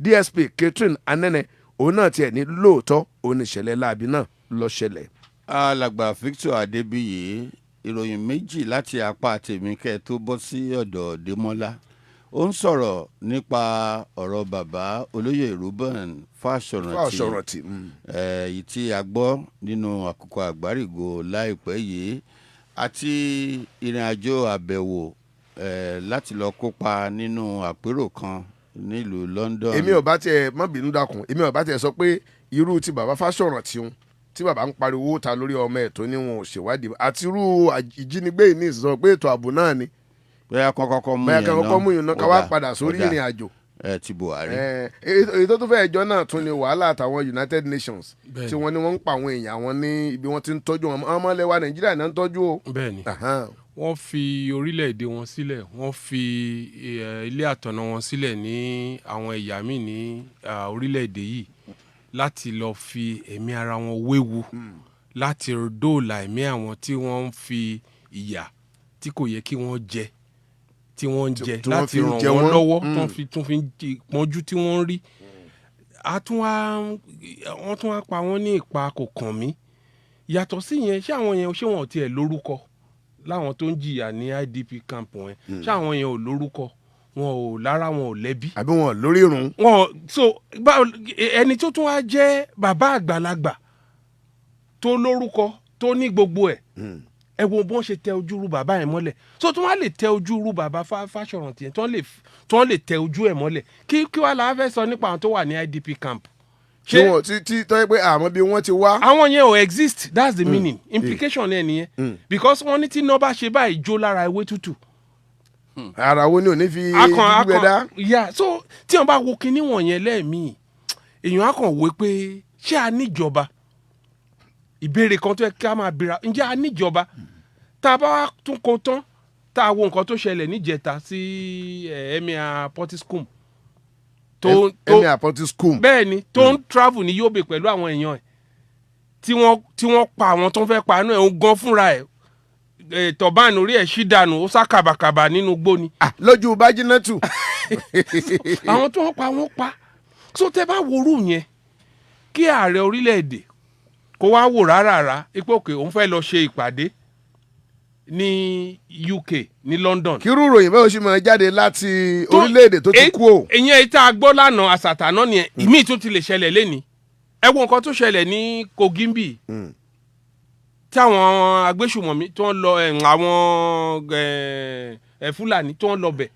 DSP Catherine Anene òun náà tiẹ̀ ní lóòótọ́ òun ní ìṣẹ̀lẹ̀ láabi náà ló ṣẹlẹ̀. alàgbà Victor Adébíyì ìròyìn méjì láti apá tèmi kẹ́ tó bọ́ sí ọ̀dọ̀ Démọ́lá ó ń sọ̀rọ̀ nípa ọ̀rọ̀ bàbá olóyè Reuben Fáṣọ̀rántì èyí tí a gbọ́ nínú àkókò àgbárígò láìpẹ́ yìí àti ìrìn àjò àbẹ̀wò láti lọ kópa nínú àpérò kan nílùú London. èmi ò bá tiẹ̀ má bínú dákun èmi ò bá tiẹ̀ sọ pé irú ti bàbá Fáṣọ̀rántì un tí bàbá ń pariwo ta lórí ọmọ ẹ̀ tó ní wọn ò ṣèwádìí àti irú ìjínigbé yìí ní ìsọ pé ètò ààbò náà ni bóyá kọ́kọ́ mú yẹn náà ká wá padà sórí ìrìn àjò ti Buhari. èyí tó tún fẹ́ ẹjọ́ náà tún ni wàhálà àtàwọn United Nations tí wọ́n ní wọ́n ń pa àwọn èèyàn àwọn ní ibi wọ́n ti ń tọ́jú wọn ọmọ ilẹ̀ wa Nàìjíríà náà ń tọ́jú o. bẹ́ẹ̀ni wọ́n fi orílẹ̀-èdè wọn sílẹ̀ wọ́n fi ilé àtọ̀nà wọn sílẹ̀ ní àwọn ẹ̀yà míì ní orílẹ̀-èdè yìí láti lọ fi ẹ̀mí ara wọn wéwu láti dóòlà ẹ̀mí àwọn tí wọ́n ń fi ìyà tí kò yẹ kí wọ́n jẹ tí wọ́n ń jẹ láti ràn wọ́n lọ́wọ́ tó fi pọ́njú tí wọ́n ń rí wọ́n tún wá pa wọ́n ní ìpa kò kàn mí yàtọ̀ sí yẹn ṣé àwọn yẹn ṣé wọn ò tiẹ̀ lórúkọ láwọn tó ń jìyà ní IDP camp wọn ṣé àwọn yẹn ò lórúkọ wọn ò lára wọn ò lẹ́bí. àbí wọn ò lórí irun. ẹni tó tún wá jẹ́ bàbá àgbàlagbà tó lórúkọ tó ní gbogbo ẹ̀ ẹ wo bọ́n ṣe tẹ ojú rú bàbá yẹn mọ́lẹ̀ tó tún wá lè tẹ ojú rú bàbá Fáṣọ̀rántì yẹn tó wọ́n lè tẹ ojú ẹ̀ mọ́lẹ̀ kí wàá la fẹ́ sọ nípa àwọn tó wà ní IDP camp. tí tọ́ pé àmọ́ bí wọ́n ti wá. àwọn yẹn ò exist that's the meaning implication ẹ̀ nìyẹn because wọ́n ní tí iná bá ṣe báyìí jó lára ewé tútù. ara wo ni ò ní fi gbígbẹ dá. so tí wọ́n bá wo kinní wọ̀nyẹn lẹ́ẹ̀mí èèyàn á kàn wé pé ṣé a níjọba ìbéèrè kan tó yẹ ká máa bira ǹjẹ́ a níjọba tá a bá wá tún kó tán tá a wo nǹkan tó ṣẹlẹ̀ níjẹta sí Emir Potiskum Emir Potiskum bẹ́ẹ̀ ni tó ń travel ní Yobe pẹ̀lú àwọn èèyàn ẹ̀ tí wọ́n pa àwọn tó ń fẹ́ pa náà ẹ̀ ń gan fúnra ẹ̀ tọ̀bán orí ẹ̀ ṣí dànù ó sá kàbàkàbà nínú igbó ni. lójú Bájínátù. àwọn tó ń pa wọ́n pa so tẹ́ bá worú yẹn kí ààrẹ orílẹ̀-èdè kó wá wò rárá ipò òkè òun fẹ́ lọ ṣe ìpàdé ní UK ní London. kírú ròyìn bẹ́ẹ̀ ó sì máa jáde láti orílẹ̀-èdè tó ti kú o. ìyẹn ìta gbọ́ lánàá àsàtàná ni ìmíì tún ti lè ṣẹlẹ̀ lẹ́ni ẹ wo nǹkan tó ṣẹlẹ̀ ní Kogimbi tí àwọn agbésùmọ̀mí tó ń lọ àwọn Fúlàní tó ń lọ bẹ̀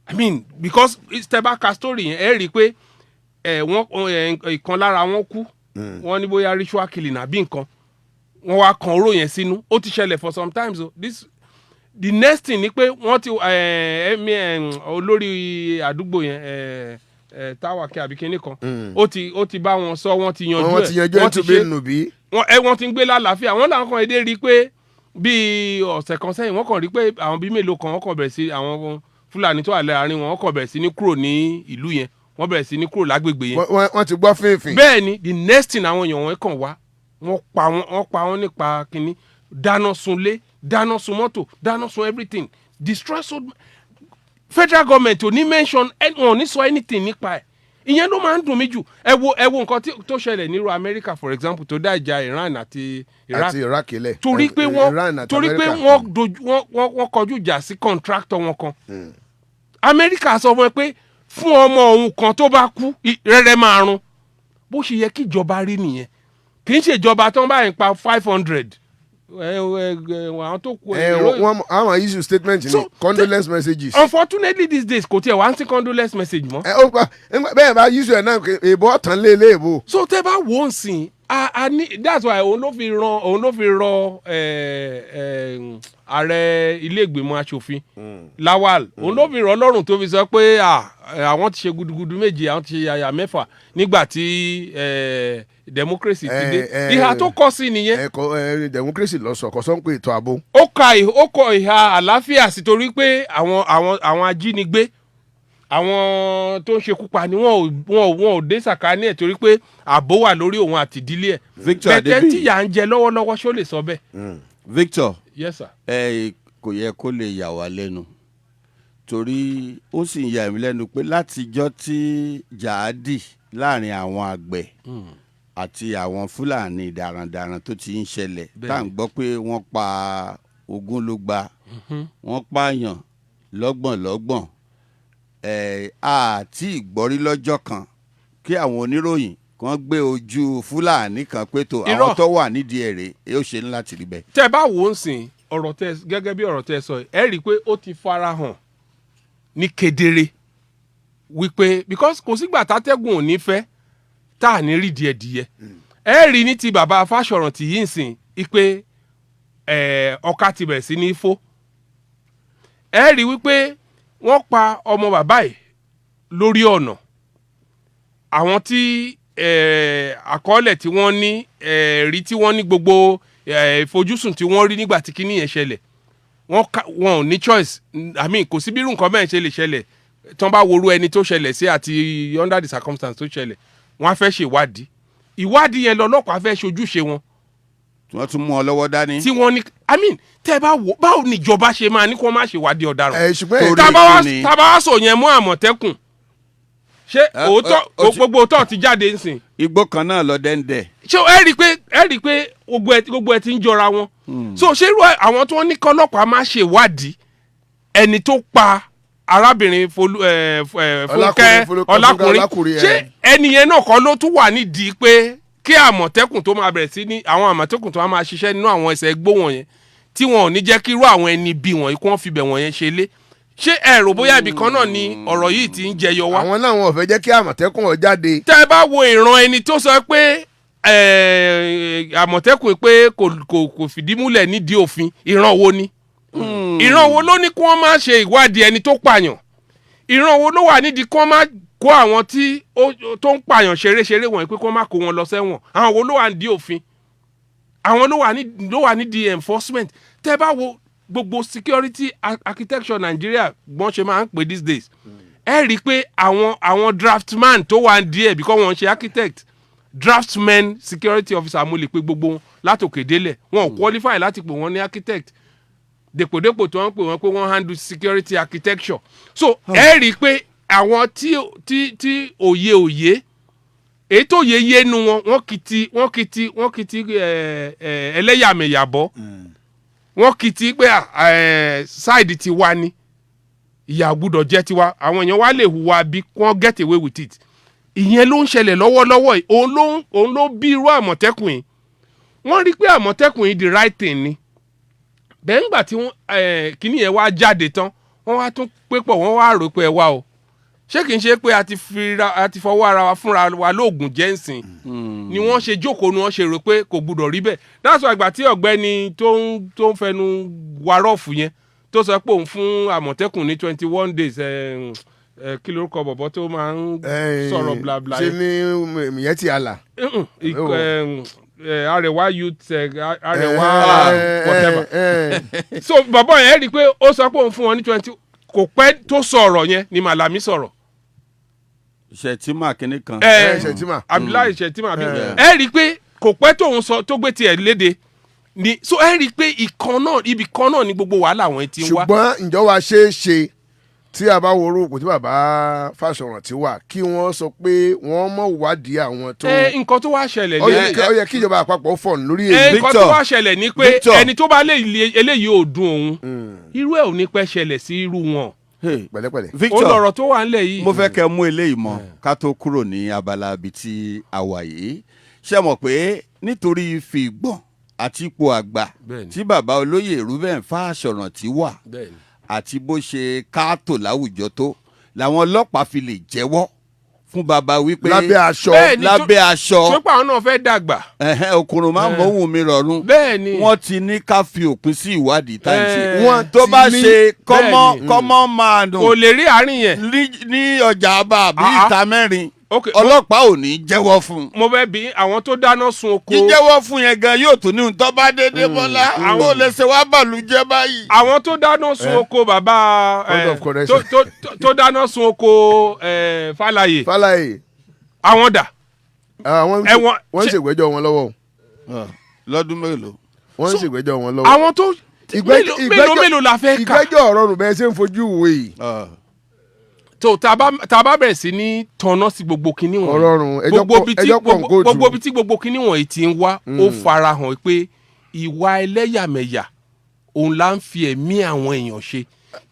I mean because stebaka story yẹn ẹ rí i pé ìkan lára wọn kú wọ́n ní bóyá ritual killing àbí nǹkan wọ́n wá kan oró yẹn sínú ó ti ṣẹlẹ̀ for sometimes o the next thing ni pé wọ́n ti olórí àdúgbò yẹn táwàkẹ́ àbí kinní kan ó ti bá wọn sọ wọ́n ti yanjú ẹ̀ wọ́n ti ń gbé lálàáfíà wọ́n làwọn kan èdè rí i pé bíi ọ̀sẹ̀ kan sẹ́yìn wọ́n kàn rí i pé àwọn bíi mélòó kan wọ́n kàn bẹ̀rẹ̀ sí àwọn Fúlàní tó wà láàrin wọn wọ́n kàn bẹ̀rẹ̀ sí ní kúrò ní ìlú yẹn wọ́n bẹ̀rẹ̀ sí ní kúrò lágbègbè yẹn. wọ́n ti gbọ́ fínfín. bẹ́ẹ̀ ni the next thing àwọn èèyàn wọn kàn wá wọ́n pa wọ́n nípa kínní dáná sunlé dáná sun mọ́tò dáná sun everything destroy so federal government ò ní mention wọn ò ní sọ anything nípa ẹ̀ ìyẹn ló máa ń dùn mí jù ẹ wo nǹkan tó ṣẹlẹ̀ nírú America for example tó dá ìjà Iran àti Iraq lẹ̀ torí pé wọ́n kọjú ìjà sí contractor wọn kan America sọ fún ẹ pé fún ọmọ òun kan tó bá kú rẹ́rẹ́ máa run bó ṣe yẹ kí ìjọba rí nìyẹn kì í ṣe ìjọba tó ń bá yẹn pa 500 àwọn tó kú àwọn issue statement ni condolence messages. Unfortunately these days kò tiẹ̀ wá ń sí condolence message mọ́. bẹ́ẹ̀ bá issue ẹ̀ náà èèbó ọ̀tàn lé èèbó. so tẹ́ bá wò ó ń sìn that's why òun ló fi rọ ààrẹ ilé ìgbìmọ̀ aṣòfin Lawal òun ló fi rọ lọ́rùn tó fi sọ pé àwọn ti ṣe gudugudu méje àwọn ti ṣe yàyà mẹ́fà nígbà tí democracy ti dé ìhà tó kọ sí nìyẹn. democracy lọ sọ kọ sọ ń pè ètò ààbò. ó kọ ìhà àlàáfíà sí torí pé àwọn ajínigbé àwọn tó ń ṣekú pa ni wọn ò dé sàkání ẹ̀ torí pé ààbò wà lórí òun àti ìdílé ẹ̀. Victor Adébíyì bẹ̀tẹ̀ tí yà ń jẹ lọ́wọ́lọ́wọ́ ṣó lè sọ bẹ́ẹ̀. Victor yes sir. kò yẹ kó lè yà wá lẹ́nu torí ó sì ń yà mí lẹ́nu pé látijọ́ tí jàádì láàrin àwọn àgbẹ̀ àti àwọn Fúlàní darandaran tó ti ń ṣẹlẹ̀ tá à ń gbọ́ pé wọ́n pa ogúnlógba wọ́n pààyàn lọ́gbọ̀nlọ́gbọ̀n àti ìgbọ́rí lọ́jọ́ kan kí àwọn oníròyìn kan gbé ojú Fúlàní kan pé tó àwọn tó wà nídìí ẹ̀rẹ́ ó ṣe ní láti rí bẹ́ẹ̀. tẹ́ bá wò ó sìn ọ̀rọ̀ tẹ́ gẹ́gẹ́ bí ọ̀rọ̀ tẹ́ sọ ẹ rí i pé ó ti fara hàn ní kedere wípé because kò sígbà tátẹ́gùn ò ní fẹ́ tá à ní rí díẹ̀díẹ̀ ẹ rí ní ti bàbá Fáṣọ̀rántì yìí sìn pé ọkà ti bẹ̀rẹ̀ sí ní fó ẹ rí wípé wọ́n pa ọmọ bàbá yìí lórí ọ̀nà àwọn tí àkọọ́lẹ̀ tí wọ́n ní rí tí wọ́n ní gbogbo ìfojúsùn tí wọ́n rí nígbà tí kíní yẹn ṣẹlẹ̀ wọn ò ní choice I mean kò sí bí irú nǹkan bẹ́ẹ̀ ṣe lè ṣẹlẹ̀ tí wọ́n bá worú ẹni tó ṣẹlẹ̀ sí àti under the circumstance tó ṣẹlẹ̀ wọ́n á fẹ́ ṣe ìwádìí yẹn lọ́lọ́pàá fẹ́ ṣojúṣe wọn. tí wọ́n tún mú ọ lọ́wọ́ dání. tí wọ́n ní I mean tẹ́ ẹ bá wò báwo ni ìjọba ṣe máa ní kí wọ́n má ṣèwádìí ọ̀daràn. ṣùgbọ́n tábà sọ yẹn mú Àmọ̀tẹ́kùn ṣé gbogbo òótọ́ ti jáde nsìn. igbó kan náà lọ dẹ́ndẹ̀. ṣé ẹ rí i pé gbogbo ẹ ti ń jọra wọn. so ṣé irú àwọn tí wọ́n ní kọ́lọ́pàá má ṣèwádìí ẹni tó pa arábìnrin Fúnkẹ́ Ọlákùnrin ṣé ẹnìyẹn náà kọ́ ló tún wà nídìí pé kí Àmọ̀tẹ́kùn tó máa bẹ̀rẹ̀ sí ní àwọn Àmọ̀tẹ́kùn tó máa ṣiṣẹ́ nínú àwọn ẹsẹ̀ gbó wọ̀nyẹn tí wọn ò ní jẹ́ kí irú àwọn ẹni bí wọ̀nyí kí wọ́n fi bẹ̀ wọ̀nyẹn ṣe lé ṣé ẹ rò bóyá ibì kan náà ni ọ̀rọ̀ yìí ti ń jẹyọ wá. àwọn náà wọn ò fẹ́ jẹ́ kí Àmọ̀tẹ́kùn ó jáde. tẹ́ ẹ bá wo ìran ẹni tó sọ pé Àmọ̀tẹ́kùn pé kò fìdí múlẹ̀ nídìí òfin ìran wo ni ìran wo ló ní kí wọ́n má ṣe ìwádìí ẹni tó pààyàn ìran wo ló wà nídìí kí wọ́n má kó àwọn tí tó ń pààyàn ṣeréṣeré wọ̀nyí pé kí wọ́n má kó wọn lọ sẹ́wọ̀n àwọn wo ló wà nídìí òfin àwọn ló wà nídìí enforcement tẹ́ bá wo gbogbo security architecture Nigeria gbọ́n ṣe máa ń pè these days ẹ rí i pé àwọn draftman tó wà díẹ̀ bí kò wọ́n ṣe architect draftman security officer mo lè pe gbogbo wọn látòkè délẹ̀ wọn ò qualify láti pè wọ́n ní architect dèpòdépò tó ń pè wọ́n pé wọ́n handle security architecture so ẹ rí i pé àwọn tí òye èyí tó yé nu wọ́n kìtì ẹlẹ́yàmẹ̀yà bọ́ wọ́n kìtì pé ṣáìdì ti wá ní ìyà gbúdọ̀ jẹ́ tiwa àwọn èèyàn wá lè hùwà bí wọ́n get away with it ìyẹn ló ń ṣẹlẹ̀ lọ́wọ́lọ́wọ́ yìí òun ló bí irú Àmọ̀tẹ́kùn yìí wọ́n rí pé Àmọ̀tẹ́kùn yìí the right thing ni bẹ́ẹ̀ ńgbà tí kíní yẹn wá jáde tán wọ́n wá tún pépọ̀ wọ́n wá rò pé ẹ wá o ṣé kìí ṣe pé a ti fọwọ́ ara wa fúnra wa lóògùn jẹ́ǹsìn ni wọ́n ṣe jókòó ni wọ́n ṣe rò pé kò gbúdọ̀ rí bẹ́ẹ̀ dáṣọ àgbà tí ọ̀gbẹ́ni tó ń fẹnu warọ́ọ̀fù yẹn tó sọ pé òun fún Àmọ̀tẹ́kùn ní 21 days kí lórúkọ bọ̀bọ̀ tó máa ń sọ̀rọ̀ blabla yẹn. ṣe ni mìyẹn ti àlà. Arewa youth Arewa whatever so bọ̀bọ̀ yẹn rí i pé ó sọ pé òun fún wọn ní 20 kò pẹ́ tó sọ̀rọ̀ yẹn ni Màlàmí sọ̀rọ̀. Ṣètìmá kìíní kan. Ṣètìmá. Abdullahi Ṣètìmá bí. ẹ rí i pé kò pẹ́ tóun sọ tó gbé tiẹ̀ léde ni so ẹ rí i pé ibì kan náà ni gbogbo wàhálà wọn ti ń wá. ṣùgbọ́n ǹjọ́ wa ṣeé ṣe tí a bá worú kò tí bàbá Fáṣọ̀rántì wà kí wọ́n sọ pé wọ́n mọ̀ wádìí àwọn tó. nǹkan tó wá ṣẹlẹ̀ ní. ó yẹ kí ìjọba àpapọ̀ fọ̀n lórí èyí. nǹkan tó wá ṣẹlẹ̀ ní pé ẹni tó bá lé eléyìí ò dùn òun irú ẹ̀ ò ní pẹ́ ṣẹlẹ̀ sí irú wọn. pẹ̀lẹ́pẹ̀lẹ́. Victor ó lọ̀rọ̀ tó wà ńlẹ̀ yìí. mo fẹ́ kẹ́ mú eléyìí mọ́ ká tó kúrò ní abala ibi tí a wà yìí ṣé mọ̀ pé nítorí fìgbọ̀n àti ipò àgbà tí bàbá olóyè Reuben Fáṣọ̀rántì wà àti bó ṣe káàtó láwùjọ tó làwọn ọlọ́pàá fi lè jẹ́wọ́ fún bàbá wípé lábẹ́ aṣọ sọpọ̀ àwọn náà fẹ́ dàgbà. okùnrin máa ń mọ̀hún mi rọrùn bẹ́ẹ̀ni wọ́n ti ní ká fi òpin sí ìwádìí tá à ń ṣe wọ́n tó bá ṣe kọ́mọ́ máa nù kò lè rí àárín yẹn ní ọjà àbá àbí ìta mẹ́rin ọlọ́pàá ò ní jẹ́wọ́ fún. mo fẹ́ bí àwọn tó dáná sun oko. jíjẹ́wọ́ fún yẹn gan yóò tún ní nǹkan bá dédé bọ́lá àwọn olèṣe wa bàlújẹ́ báyìí. àwọn tó dáná sun oko bàbá tó dáná sun oko Fálàyé àwọn dà. wọ́n ń ṣègbẹ́jọ́ wọn lọ́wọ́. lọ́dún mélòó. wọ́n ń ṣègbẹ́jọ́ wọn lọ́wọ́. àwọn tó mélòó la fẹ́ kà. ìgbẹ́jọ́ ọ̀rọ̀ rùn bẹ́ẹ̀ ṣe ń fojú wò yìí. tó tá a bá bẹ̀rẹ̀ sí ní tọ̀nà sí gbogbo kinní wọ̀nyí. ọ̀rọ̀ rùn ẹjọ́ pọ̀ ń kóòtù. gbogbo ibi tí gbogbo kinní wọ̀nyí ti ń wá ó farahàn pé ìwà ẹlẹ́yàmẹ̀yà òun là ń fi ẹ̀mí àwọn èèyàn ṣe.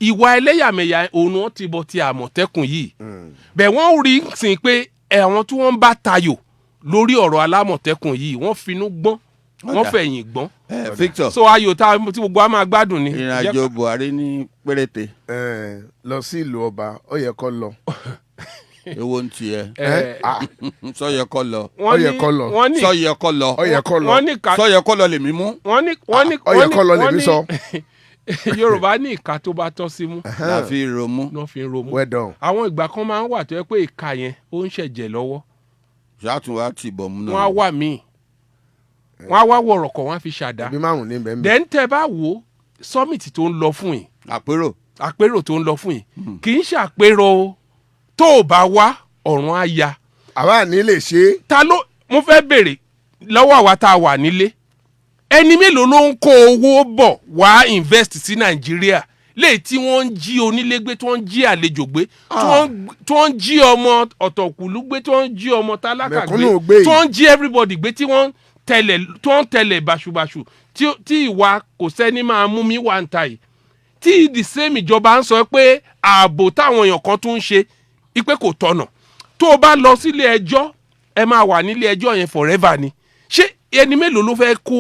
ìwà ẹlẹ́yàmẹ̀yà òun wọn ti bọ̀ ti Àmọ̀tẹ́kùn yìí. bẹ́ẹ̀ wọ́n rí sìn pé àwọn tí wọ́n ń bá tayò lórí ọ̀rọ̀ alámọ̀tẹ́kùn yìí wọ́n finú gbọ́n wọ́n fẹ̀yìn gbọ́n. Victor so ayò tí gbogbo wa máa gbádùn ni. ìrìnàjò Buhari ní péréte. lọ sí ìlú ọba ó yẹ kó lọ. èwo ń tiẹ̀. sọ yẹ kó lọ. ó yẹ kó lọ. sọ yẹ kó lọ. ó yẹ kó lọ. sọ yẹ kó lọ lèmi mú. ó yẹ kó lọ lèmi sọ. Yorùbá ní ìka tó bá tọ́ sí mú. la fi romú. náà fi romú. well done. àwọn ìgbà kan máa ń wà tó yẹ pé ìka yẹn ó ń ṣẹ̀jẹ̀ lọ́wọ́. ṣáàtún wa ti bọ̀ mú náà. wọ́n á wà míì wọ́n á wá wọ̀rọ̀kọ̀ wọ́n á fi ṣàdá. ibi márùn ní bẹ́ẹ̀ mi. then tẹ́ bá wo summit tó ń lọ fún yìí. àpérò tó ń lọ fún yìí kì í ṣàpérò tó o bá wá ọ̀run á ya. àwa ní lè ṣe. ta ló mo fẹ́ béèrè lọ́wọ́ àwa tá a wà nílé ẹni mélòó ló ń kó owó bọ̀ wá invest sí Nàìjíríà léyìí tí wọ́n ń jí onílé gbé tí wọ́n ń jí àlejò gbé tí wọ́n ń jí ọmọ ọ̀tọ̀kùlú gbé tí wọ́n ń jí ọmọ tálákà gbé tí wọ́n ń jí everybody gbé tí wọ́n ń tẹ̀lé báṣubàṣu tí ìwà kò sẹ́ni máa mú mi wà ń ta yìí tí the same ìjọba ń sọ pé ààbò táwọn èèyàn kan tún ń ṣe ipe kò tọ̀nà tó o bá lọ sílé ẹjọ́ ẹ máa wà nílé ẹjọ́ yẹn forever ni ṣé ẹni mélòó ló fẹ́ kó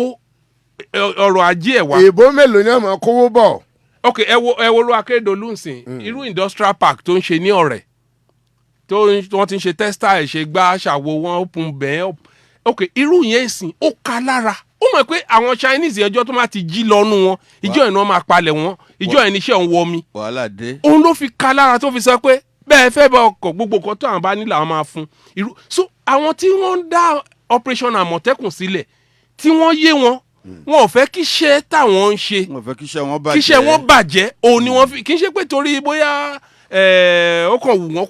ọrọ̀ ajé ẹ̀ wá. èèbó mélòó ni ọmọ kówó bọ̀. ok ẹ wo ló Akérédolú nsìn irú industrial park tó ń ṣe ní Ọ̀rẹ́ wọ́n ti ń ṣe textile ṣe gbá ṣàwo wọn open bẹ́ẹ̀ ok irú yẹn sìn ó ka lára ó mọ̀ pé àwọn Chinese ẹjọ́ tó máa ti jí lọ́nu wọn ìjọ yẹn ni wọ́n máa palẹ̀ wọn ìjọ yẹn níṣẹ́ òun wọ mi. wàhálà dé. òun ló fi ka lára tó fi sọ pé bẹ́ẹ̀ fẹ́ bá ọkọ̀ gbogbo kan tó àwọn bá nílò àwọn máa fún irú so àwọn tí wọ́n ń dá operation Àmọ̀tẹ́kùn sílẹ̀ tí wọ́n yé wọn wọn ò fẹ́ kí iṣẹ́ táwọn ń ṣe wọn fẹ́ kí iṣẹ́ wọn bàjẹ́ òun ni wọ́n fi kì í ṣe pé torí bóyá ó kàn wù wọ́n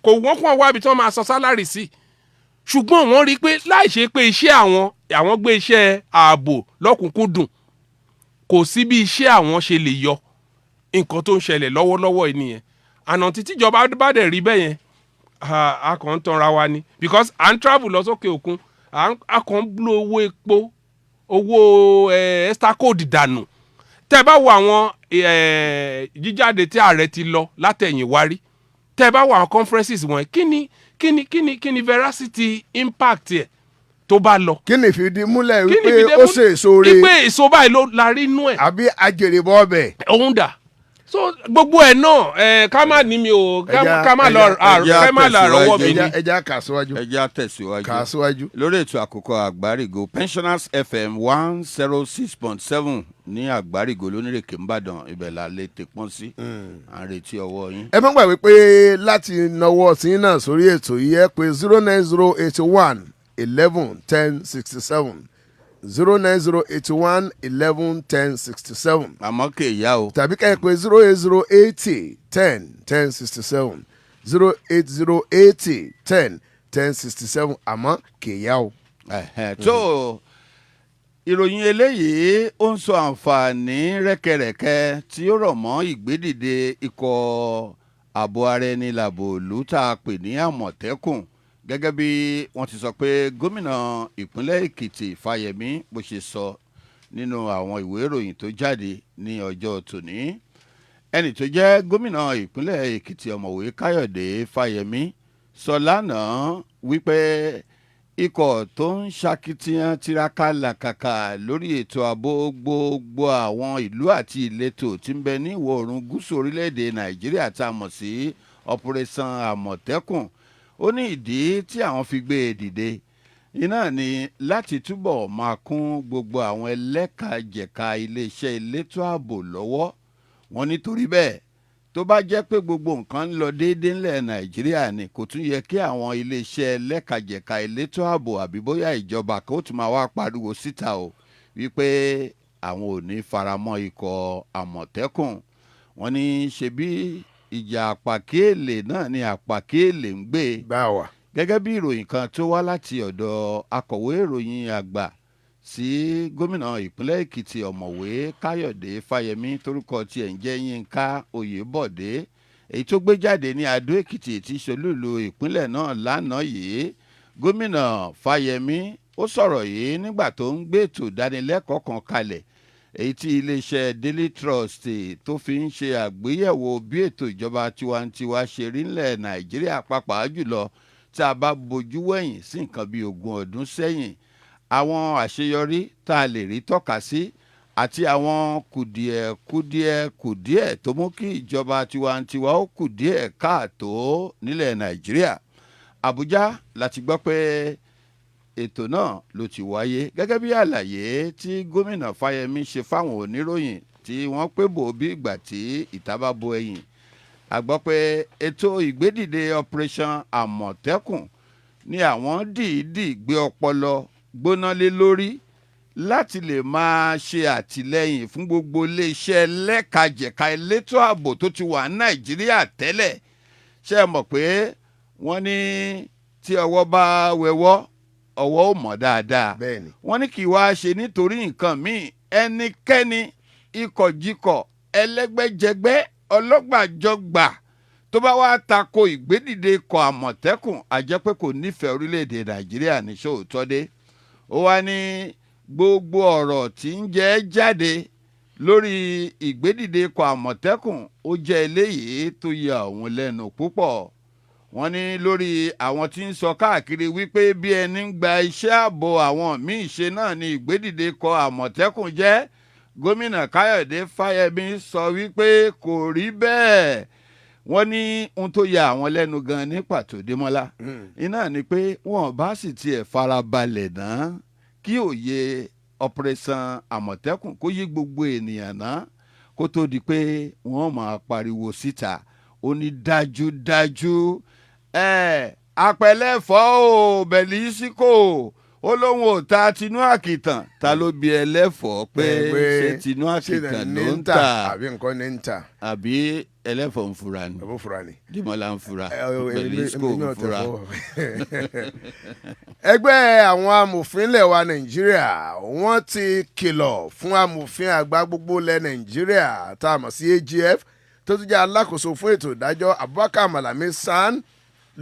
kò wọ́n kàn wá ibi tí wọ́n máa san sálárì sí ṣùgbọ́n wọ́n rí i pé láì ṣe pé iṣẹ́ àwọn gbé iṣẹ́ ààbò lọ́kùnkúndùn kò sí bí iṣẹ́ àwọn ṣe lè yọ nǹkan tó ń ṣẹlẹ̀ lọ́wọ́lọ́wọ́ nìyẹn àná títí ìjọba bá dẹ̀ rí bẹ́ẹ̀ yẹn a kàn ń tanra wa ni because à ń travel lọ sókè òkun a kàn ń blow owó epo owó extra code dànù tẹ́ bá wo àwọn jíjáde tí ààrẹ ti lọ látẹ̀yìnwárí tẹ́ bá wo àwọn conferences wọn kí ni veracity impact ẹ̀ tó bá lọ. kí ni ìfìdí múlẹ̀ wípé ó ṣe èso re wípé èso báyìí ló la rí inú ẹ̀. àbí ajèrè bọ́ ọbẹ̀. òun dà so gbogbo ẹ̀ náà ká má ní mi o ká má lọ àrọ́wọ́ mi ni. ẹja kà síwájú. ẹja tẹ̀síwájú. kà síwájú. lórí ètò àkókò àgbárígo pensioners fm 106.7 ní àgbárígo lónírèké ńbàdàn ibẹ̀ la lè tẹpọ́n sí à ń retí ọwọ́ yín. ẹ má gbàgbé pé láti nawọ́ sí náà sórí ètò yìí ẹ pé 09081 11 10 67 09081 11 10 67. àmọ́ kè ya o. tàbí ká ẹ pé 08080 10 10 67 08080 10 10 67 àmọ́ kè ya o. tó ìròyìn eléyìí ó ń sọ àǹfààní rẹ́kẹrẹ́kẹ́ tí ó rọ̀ mọ́ ìgbédìde ikọ̀ ààbò ara ẹni làbò ìlú tá a pè ní Àmọ̀tẹ́kùn gẹ́gẹ́ bí wọ́n ti sọ pé gómìnà ìpínlẹ̀ Èkìtì Fáyẹmí bó ṣe sọ nínú àwọn ìwé ìròyìn tó jáde ní ọjọ́ tòní ẹni tó jẹ́ gómìnà ìpínlẹ̀ Èkìtì ọ̀mọ̀wé Káyọ̀dé Fáyẹmí sọ lánàá wípé ikọ̀ tó ń ṣakitiyan tiraka làkàkà lórí ètò ààbò gbogbo àwọn ìlú àti ìletò tí ń bẹ ní ìwọ̀ oòrùn gúúsù orílẹ̀-èdè Nàìjíríà tá a mọ̀ sí Operation Àmọ̀tẹ́kùn ó ní ìdí tí àwọn fi gbé e dìde iná ni láti túbọ̀ máa kún gbogbo àwọn ẹlẹ́kajẹ̀ka iléeṣẹ́ elétò ààbò lọ́wọ́ wọn nítorí bẹ́ẹ̀ tó bá jẹ́ pé gbogbo nǹkan ń lọ déédéé ńlẹ̀ Nàìjíríà ni kò tún yẹ kí àwọn iléeṣẹ́ ẹlẹ́kajẹ̀ka elétò ààbò àbí bóyá ìjọba kan ó tún máa wá pariwo síta o wípé àwọn ò ní faramọ́ ikọ̀ Àmọ̀tẹ́kùn wọn ní ṣebí ìjà àpàkéèlè náà ni àpàkéèlè ń gbé. báwa. gẹ́gẹ́ bí ìròyìn kan tó wá láti ọ̀dọ̀ akọ̀wé ìròyìn àgbà sí gómìnà ìpínlẹ̀ Èkìtì ọ̀mọ̀wé Káyọ̀dé Fáyẹmí torúkọ tiẹ̀ ń jẹ́ Yínká Oyèbọ̀dé èyí tó gbé jáde ní Adó Èkìtì tí ṣolúlu ìpínlẹ̀ náà lánàá yìí. Gómìnà Fáyẹmí ó sọ̀rọ̀ yìí nígbà tó ń gbé ètò ìdánilẹ́kọ̀ọ́ kan kalẹ̀ èyí tí iléeṣẹ́ Daily Trust tó fi ń ṣe àgbéyẹ̀wò bí ètò ìjọba tiwantiwa ṣe rí nílẹ̀ Nàìjíríà pàápàá jùlọ tí a bá bojú wẹ̀yìn sí nǹkan bíi 20 ọdún sẹ́yìn, àwọn àṣeyọrí tá a lè rí tọ́ka sí àti àwọn kùdìẹ̀ tó mú kí ìjọba tiwantiwa ó kùdìẹ̀ káàtó nílẹ̀ Nàìjíríà. Àbújá láti gbọ́ pé ètò náà ló ti wáyé gẹ́gẹ́ bí àlàyé tí gómìnà Fáyẹmí ṣe fáwọn oníròyìn tí wọ́n pé bò bí ìgbà tí ìta bá bo ẹ̀yìn. A gbọ́ pé ètò ìgbédìde Operation Àmọ̀tẹ́kùn ni àwọn dìídì gbé ọpọlọ gbóná lé lórí láti lè máa ṣe àtìlẹ́yìn fún gbogbo iléeṣẹ́ lẹ́kajẹ̀ka elétò ààbò tó ti wà ní Nàìjíríà tẹ́lẹ̀. Ṣé ẹ mọ̀ pé wọ́n ní tí ọwọ́ bá wẹwọ́ ọwọ́ ò mọ̀ dáadáa. Bẹ́ẹ̀ni. Wọ́n ní kì í wá ṣe nítorí nǹkan míì, ẹnikẹ́ni ikọ̀jikọ̀ ẹlẹ́gbẹ́jẹgbẹ́ ọlọ́gbàjọgbà tó bá wá tako ìgbédìde ikọ̀ Àmọ̀tẹ́kùn a jẹ́ pé kò nífẹ̀ẹ́ orílẹ̀-èdè Nàìjíríà ní sóòótọ́ dé. Ó wá ní gbogbo ọ̀rọ̀ tí ń jẹ́ jáde lórí ìgbédìde ikọ̀ Àmọ̀tẹ́kùn ó jẹ́ eléyìí tó yà òun lẹ́nu púpọ̀. Wọ́n ní lórí àwọn tí ń sọ káàkiri wípé bí ẹni ń gba iṣẹ́ ààbò àwọn míì ṣe náà ni ìgbédìde ikọ̀ Àmọ̀tẹ́kùn jẹ́. Gómìnà Káyọ̀dé Fáyẹmí sọ wípé kò rí bẹ́ẹ̀. Wọ́n ní ohun tó ya àwọn lẹ́nu gan ní pàtó Démọ́lá iná ni pé wọ́n bá sì tiẹ̀ farabalẹ̀ náà kí òye Operation Àmọ̀tẹ́kùn kó yí gbogbo ènìyàn náà kó tó di pé wọ́n máa pariwo síta. Ó ní dájúdájú apẹ̀lẹ́fọ́ ò Bẹ̀lísíkò ó lóun ò ta tinú àkìtàn ta ló bi ẹlẹ́fọ́ pé ṣé tinú àkìtàn ló ń tà àbí nǹkan ní ń tà àbí ẹlẹ́fọ́ ń fura ni àbó fura ni. Dìmọ́lá ń fura Bẹ̀lísíkò ń fura. Ẹgbẹ́ àwọn amòfin ilẹ̀ wa Nàìjíríà wọ́n ti kìlọ̀ fún amòfin àgbà gbogbo ilẹ̀ Nàìjíríà tá a mọ̀ sí AGF tó tún jẹ́ alákòóso fún ètò ìdájọ́ Abubakar Malami San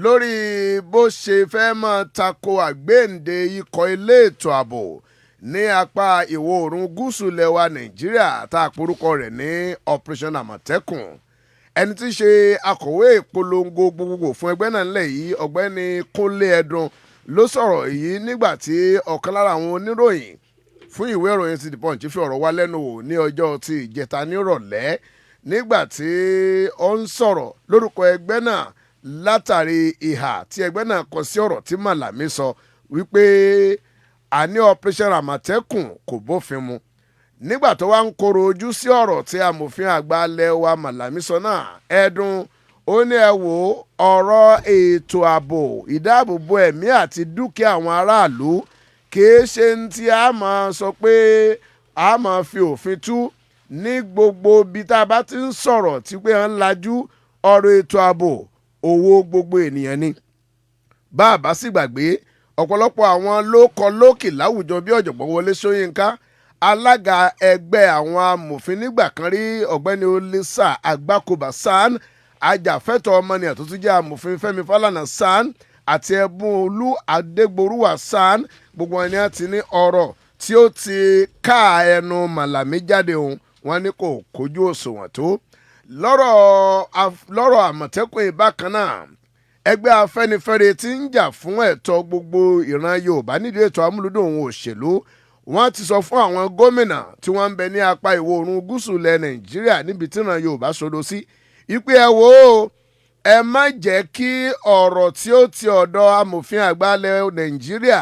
lórí bó ṣe fẹ́ máa tako àgbéǹde ikọ̀ ilé ètò ààbò ní apá ìwọ̀ oòrùn gúúsù ilẹ̀ wa Nàìjíríà tá a porúkọ rẹ̀ ní Operation Àmọ̀tẹ́kùn. Ẹni tí í ṣe akọ̀wé ìpolongo gbogbogbò fún ẹgbẹ́ náà nílẹ̀ yìí ọ̀gbẹ́ni Kúnlé Ẹdùn ló sọ̀rọ̀ yìí nígbà tí ọ̀kan lára àwọn oníròyìn fún ìwé ìròyìn ti The Punch fi ọ̀rọ̀ wá lẹ́nu wò ní ọjọ́ ti ìjẹta nírọ̀lẹ́ nígbà tí ó ń sọ̀rọ̀ lórúkọ ẹgbẹ́ náà látàrí ìhà tí ẹgbẹ́ náà kọ sí ọ̀rọ̀ tí Malami sọ wípé àní Operation Àmọ̀tẹ́kùn kò bófin mu. Nígbà tó wá ń koro ojú sí ọ̀rọ̀ tí amòfin àgbà ilẹ̀ wa Malami sọ náà Ẹdùn ó ní ẹ wò ọ̀rọ̀ ètò ààbò ìdáàbòbò ẹ̀mí àti dúkìá àwọn aráàlú kìí ṣe ní tí a máa sọ pé a máa fi òfin tú ní gbogbo ibi tá a bá ti ń sọ̀rọ̀ tí pé à ń lajú ọ̀rọ̀ ètò ààbò owó gbogbo ènìyàn ni. Bá a bá sì gbàgbé ọ̀pọ̀lọpọ̀ àwọn lóko lókè láwùjọ bí ọ̀jọ̀gbọ́n Wọlé Ṣóyínká alága ẹgbẹ́ àwọn amòfin nígbà kan rí ọ̀gbẹ́ni Olisa Agbákòbá San ajàfẹ́tọ̀ọ́ ọmọnìyàn tó tún jẹ́ amòfin Fẹ́mi Fálànà San àti Ẹ̀bùnolú Adégbòrúwà San gbogbo wọn ni wọ́n ti ní ọ̀rọ̀ tí ó ti ká ẹnu Malami jáde òun wọ́n ní kò kójú òṣùwọ̀n tó. lọ́rọ̀ Àmọ̀tẹ́kùn ìbákan náà ẹgbẹ́ Afẹ́nifẹ́re tí ń jà fún ẹ̀tọ́ gbogbo ìran Yorùbá nídìí ètò amúlùdùn òun òṣèlú wọ́n ti sọ fún àwọn gómìnà tí wọ́n ń bẹ ní apá ìwọ̀ oòrùn gúúsù ilẹ̀ Nàìjíríà níbi tí ìran Yorùbá sodo sí ìpè ẹ wò ó ẹ má jẹ́ kí ọ̀rọ̀ tí ó ti ọ̀dọ̀ amòfin àgbà ilẹ̀ Nàìjíríà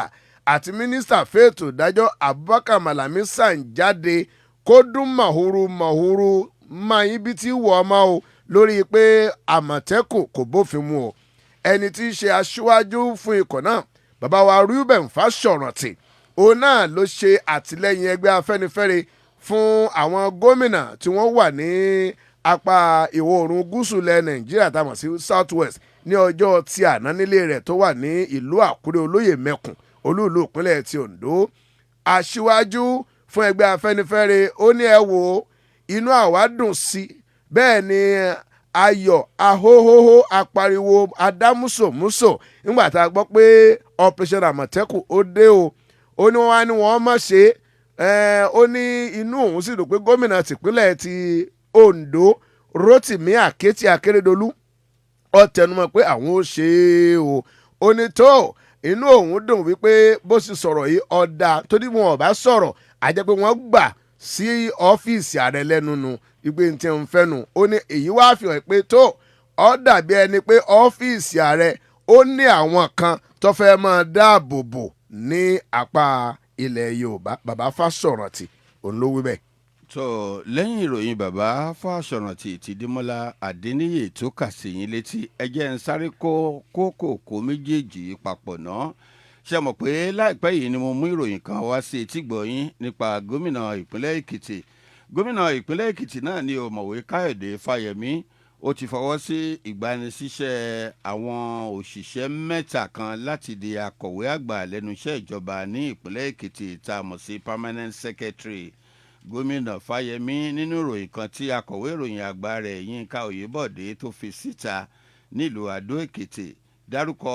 àti mínísítà fẹ́ẹ̀tò ìdájọ́ Abubakar Malami San jáde kó dún màhúrú máa yín bí tí wọ́ ọmọ o lórí pé Àmọ̀tẹ́kùn kò bófin mu o. Ẹni tí í ṣe aṣíwájú fún ikọ̀ náà bàbá wa Reuben Fásọ̀rántì òun náà ló ṣe àtìlẹ́yìn ẹgbẹ́ Afẹ́nifẹ́re fún àwọn gómìnà tí wọ́n wà ní apá ìwọ̀ oòrùn gúúsù ilẹ̀ Nàìjíríà tá a mọ̀ sí South West ní ọjọ́ tí àná nílé rẹ̀ tó wà ní ìlú Àkúrẹ́ Olóyè Mẹ́kùn olúùlú ìpínlẹ̀ ti Ondo. aṣíwájú fún ẹgbẹ́ Afẹ́nifẹ́re ó ní ẹ wò ó inú àwa dùn sí bẹ́ẹ̀ ni ayọ̀ ahóhóhó apariwo adámúsòmúsò nígbà tá a gbọ́ pé operation Àmọ̀tẹ́kùn ó dé o ó ní wọ́n á ní wọ́n mọ̀ ṣe ó ní inú òun sì dùn pé gómìnà tìpínlẹ̀ ti Ondo Rotimi Akechi Akeredolu ó tẹnumọ́ pé àwọn ó ṣe é o ó ní tó inú òun dùn wípé bó sì sọ̀rọ̀ yìí ọ̀dà torí wọn ò bá sọ̀rọ̀ àjẹ́ pé wọ́n gbà sí ọ́fíìsì ààrẹ lẹ́nu nu ìgbé tí ń fẹ́ nu ó ní èyí wá fi hàn pé tó ó dàbí ẹni pé ọ́fíìsì ààrẹ ó ní àwọn kan tó fẹ́ máa dáàbò bò ní apá ilẹ̀ Yorùbá bàbá Fáṣọ̀rántì òun ló wí bẹ́ẹ̀. tó lẹ́yìn ìròyìn bàbá Fáṣọ̀rántì ti Démọ́lá Adéníyè tó kà sí yín létí ẹ jẹ́ ń sáré kó méjèèjì papọ̀ náà ṣe mọ̀ pé láìpẹ́ yìí ni mo mú ìròyìn kan wá sí etígbọ̀ yín nípa gómìnà ìpínlẹ̀ Èkìtì gómìnà ìpínlẹ̀ Èkìtì náà ni ọ̀mọ̀wé Káyọ̀dé Fáyẹmí ó ti fọwọ́ sí ìgbanisíṣẹ́ àwọn òṣìṣẹ́ mẹ́ta kan láti di akọ̀wé àgbà lẹ́nu iṣẹ́ ìjọba ní ìpínlẹ̀ Èkìtì tá a mọ̀ sí permanent secretary gómìnà Fáyẹmí nínú ìròyìn kan tí akọ̀wé ìròyìn àgbà rẹ̀ Yínká Oyèbọ̀dé tó fi síta nílùú Àdó Èkìtì dárúkọ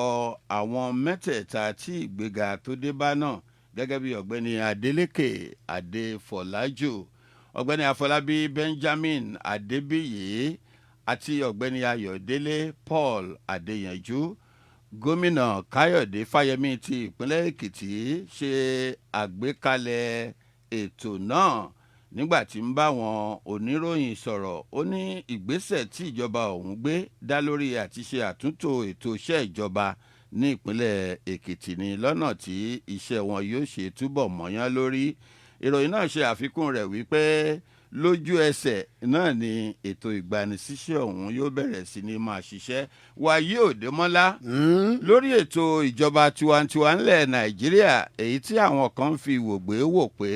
àwọn mẹ́tẹ̀ẹ̀ta tí ìgbéga tó dé bá náà gẹ́gẹ́ bí ọ̀gbẹ́ni Adélékè Adéfọlájò ọ̀gbẹ́ni Afọlábí Benjamin Adébíyì àti ọ̀gbẹ́ni Ayọ̀délé Paul Adéyanjú gómìnà Káyọ̀dé Fáyẹmí ti ìpínlẹ̀ Èkìtì ṣe àgbékalẹ̀ ètò náà nígbà tí ń bá àwọn oníròyìn sọ̀rọ̀ ó ní ìgbésẹ̀ tí ìjọba ọ̀hún gbé dá lórí àti ṣe àtúntò ètò iṣẹ́ ìjọba ní ìpínlẹ̀ Èkìtì ní lọ́nà tí iṣẹ́ wọn yóò ṣe túbọ̀ mọ́yán lórí ìròyìn náà ṣe àfikún rẹ̀ wípé lójú ẹsẹ̀ náà ni ètò ìgbanisíṣẹ́ ọ̀hún yóò bẹ̀rẹ̀ sí ní máa ṣiṣẹ́ wàyí Òdèmọ́lá lórí ètò ìjọba tiwantiwa ńlẹ̀ Nàìjíríà èyí tí àwọn kan fi wògbé wò pé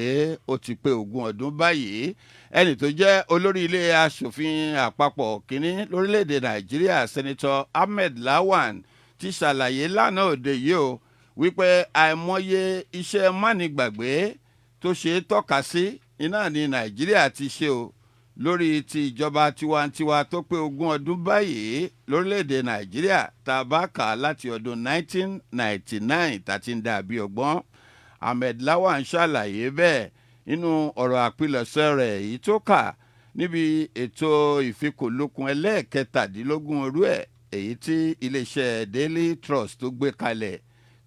ó ti pé 20 ọdún báyìí ẹni tó jẹ́ olórí ilé aṣòfin àpapọ̀ kínní lórílẹ̀‐èdè Nàìjíríà Sẹ́nitọ́ Ahmed Lawan ti ṣàlàyé lánàá òde yìí o wípé àìmọye iṣẹ́ mánigbàgbé tó ṣe é tọ́ka sí iná ní Nàìjíríà ti ṣe o lórí ti ìjọba tiwantiwa tó pé 20 ọdún báyìí lórílẹ̀‐èdè Nàìjíríà tá a bá kà á láti ọdún 1999 tá a ti ń dàbí ọgbọ́n Ahmed Lawan ṣàlàyé bẹ́ẹ̀ nínú ọ̀rọ̀ àpilẹ̀ṣẹ̀ rẹ̀ èyí tó kà níbi ètò ìfikùnlukùn ẹlẹ́ẹ̀kẹtàdínlógún orú ẹ̀ èyí tí iléeṣẹ́ Daily Trust tó gbé kalẹ̀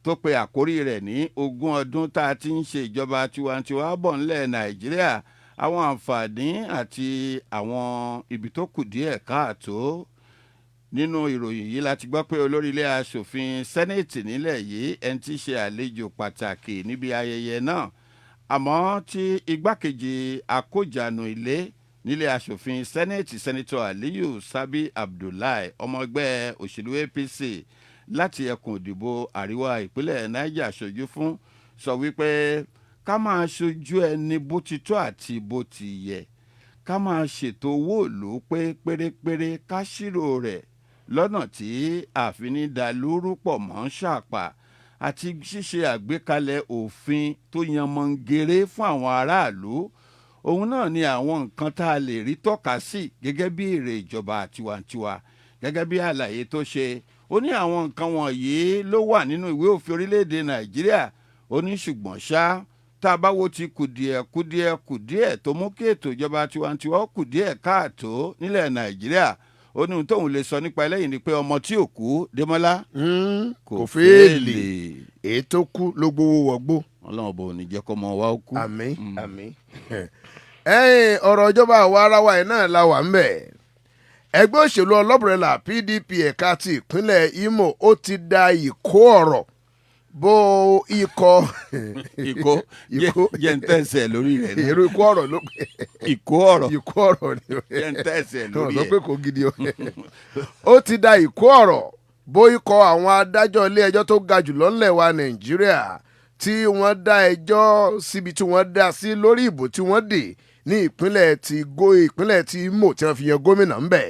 tó pe àkórí rẹ̀ ní 20 ọdún tá a ti ń ṣe ìjọba tiwantiwa bọ̀ ńlẹ̀ Nàìjíríà àwọn àǹfààní àti àwọn ibi tó kù díẹ̀ káàtó nínú ìròyìn yìí láti gbọ́ pé olórí ilé aṣòfin sẹ́nẹ̀tì nílẹ̀ yìí ẹni tí í ṣe àlejò pàtàkì níbi ayẹyẹ náà àmọ́ tí igbákejì akójànú ilé nílé aṣòfin sẹ́nẹ̀tì sẹ́nitọ́ Aliyu Sabi Abdullahi ọmọ ẹgbẹ́ òṣèlú APC láti ẹkùn ìdìbò àríwá ìpínlẹ̀ Niger ṣojú fún sọ wípé ká máa ṣojú ẹni bó ti tó àti bó ti yẹ ká máa ṣètò owó ìlú pé pérépéré ká ṣírò rẹ̀ lọ́nà tí àfinidàlúrú pọ̀ mọ́ ṣàpà àti ṣíṣe àgbékalẹ̀ òfin tó yanmọ́ngèrè fún àwọn aráàlú òun náà ni àwọn nǹkan tá a lè rí tọ́ka sí gẹ́gẹ́ bí èrè ìjọba tiwantiwa gẹ́gẹ́ bí àlàyé tó ṣe ó ní àwọn nǹkan wọ̀nyí ló wà nínú ìwé òfin orílẹ̀-èdè Nàìjíríà ó ní ṣùgbọ́n ṣá tá a bá wo ti kùdìẹ̀ tó mú kí ètò ìjọba tiwantiwa kùdìẹ̀ káàtó nílẹ̀ Nàìjíríà ó ní ohun tóun lè sọ nípa eléyìí ni pé ọmọ tí ò kú Démọ́lá kò fẹ́ẹ̀lì èyí tó kú ló gbowó wọgbó. Ọlọ́run bò ní jẹ́ kó mọ wa ó kú. àmín àmín. ọ̀rọ̀ ìjọba àwa ara wa ẹ̀ náà la wà ń bẹ̀. ẹgbẹ́ òṣèlú ọlọ́bùrẹ́là PDP ẹ̀ka ti ìpínlẹ̀ Imo ó ti da ìkó ọ̀rọ̀ bó ikọ̀ jẹ́ ń tẹ̀sẹ̀ lórí rẹ̀ náà. èrò ikú ọ̀rọ̀ ló pé ìkó ọ̀rọ̀ ni jẹ́ ń tẹ̀sẹ̀ lórí ló ẹ̀. pé kò gidi o. ó ti da ìkó ọ̀rọ̀ bó ikọ̀ àwọn adájọ́ ilé ẹjọ́ tó ga jùlọ ńlẹ̀ wa Nàìjíríà tí wọ́n dá ẹjọ́ síbi tí wọ́n dá sí lórí ìbò tí wọ́n dì ní ìpínlẹ̀ ti Imo tí wọ́n fi yan gómìnà ńbẹ̀.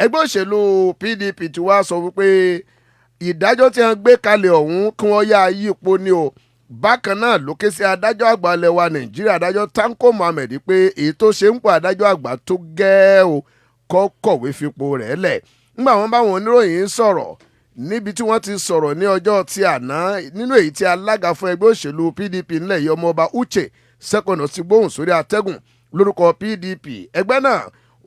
ẹgbẹ́ òṣèlú PDP ti wá sọ wípé ìdájọ́ tí wọ́n gbé kalẹ̀ ọ̀hún kí wọ́n yá yípo ni o bákan náà ló ké sí adájọ́ àgbà ilẹ̀ wa nàìjíríà adájọ́ Tanko Muhammed pé èyí tó ṣe ń pọ̀ adájọ́ àgbà tó gẹ́ o kọ́ kọ̀wé fipò rẹ̀ lẹ̀ nígbà wọn báwọn oníròyìn sọ̀rọ̀ níbi tí wọ́n ti sọ̀rọ̀ ní ọjọ́ ti àná nínú èyí tí alága fún ẹgbẹ́ òṣèlú PDP ńlẹ̀ yìí ọmọọba Uche Second ti gbóhùn sórí atẹ́gùn lórúkọ PDP ẹgbẹ́ náà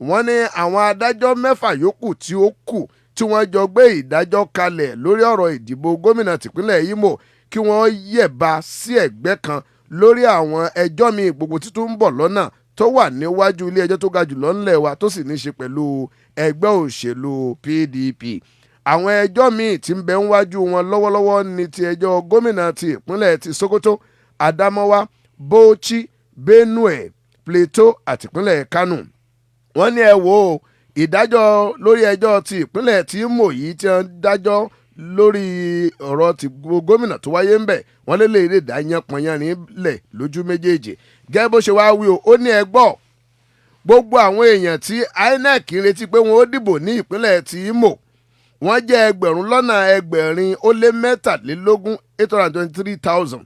wọ́n ní àwọn adájọ́ 6 yòókù tí ó kù tí wọ́n jọ gbé ìdájọ́ kalẹ̀ lórí ọ̀rọ̀ ìdìbò gómìnà tìpínlẹ̀ Imo kí wọ́n yẹ̀bá sí ẹ̀gbẹ́ kan lórí àwọn ẹjọ́ míì gbogbo títún ń bọ̀ lọ́nà tó wà níwájú ilé ẹjọ́ tó ga jùlọ ńlẹ̀ wa tó sì ní í ṣe pẹ̀lú ẹgbẹ́ òṣèlú PDP àwọn ẹjọ́ míì tí ń bẹ níwájú wọn lọ́wọ́lọ́wọ́ ní ti ẹjọ́ gómìnà ti ìpínlẹ̀ ti Sokoto Adamawa Bauchi Benue Plateau àti ìpínlẹ̀ Kano wọ́n ní ẹ wò ó ìdájọ́ lórí ẹjọ́ ti ìpínlẹ̀ tí Imo yìí ti ń dájọ́ lórí ọ̀rọ̀ ti gómìnà tó wáyé ń bẹ̀ wọ́n lé lè dá yánpọnyánrin lẹ̀ lójú méjèèjì gẹ́gẹ́ bó ṣe wá wí o ó ní ẹ gbọ́ gbogbo àwọn èèyàn tí INEC ń retí pé wọ́n ó dìbò ní ìpínlẹ̀ ti Imo wọ́n jẹ́ 823,000 823,000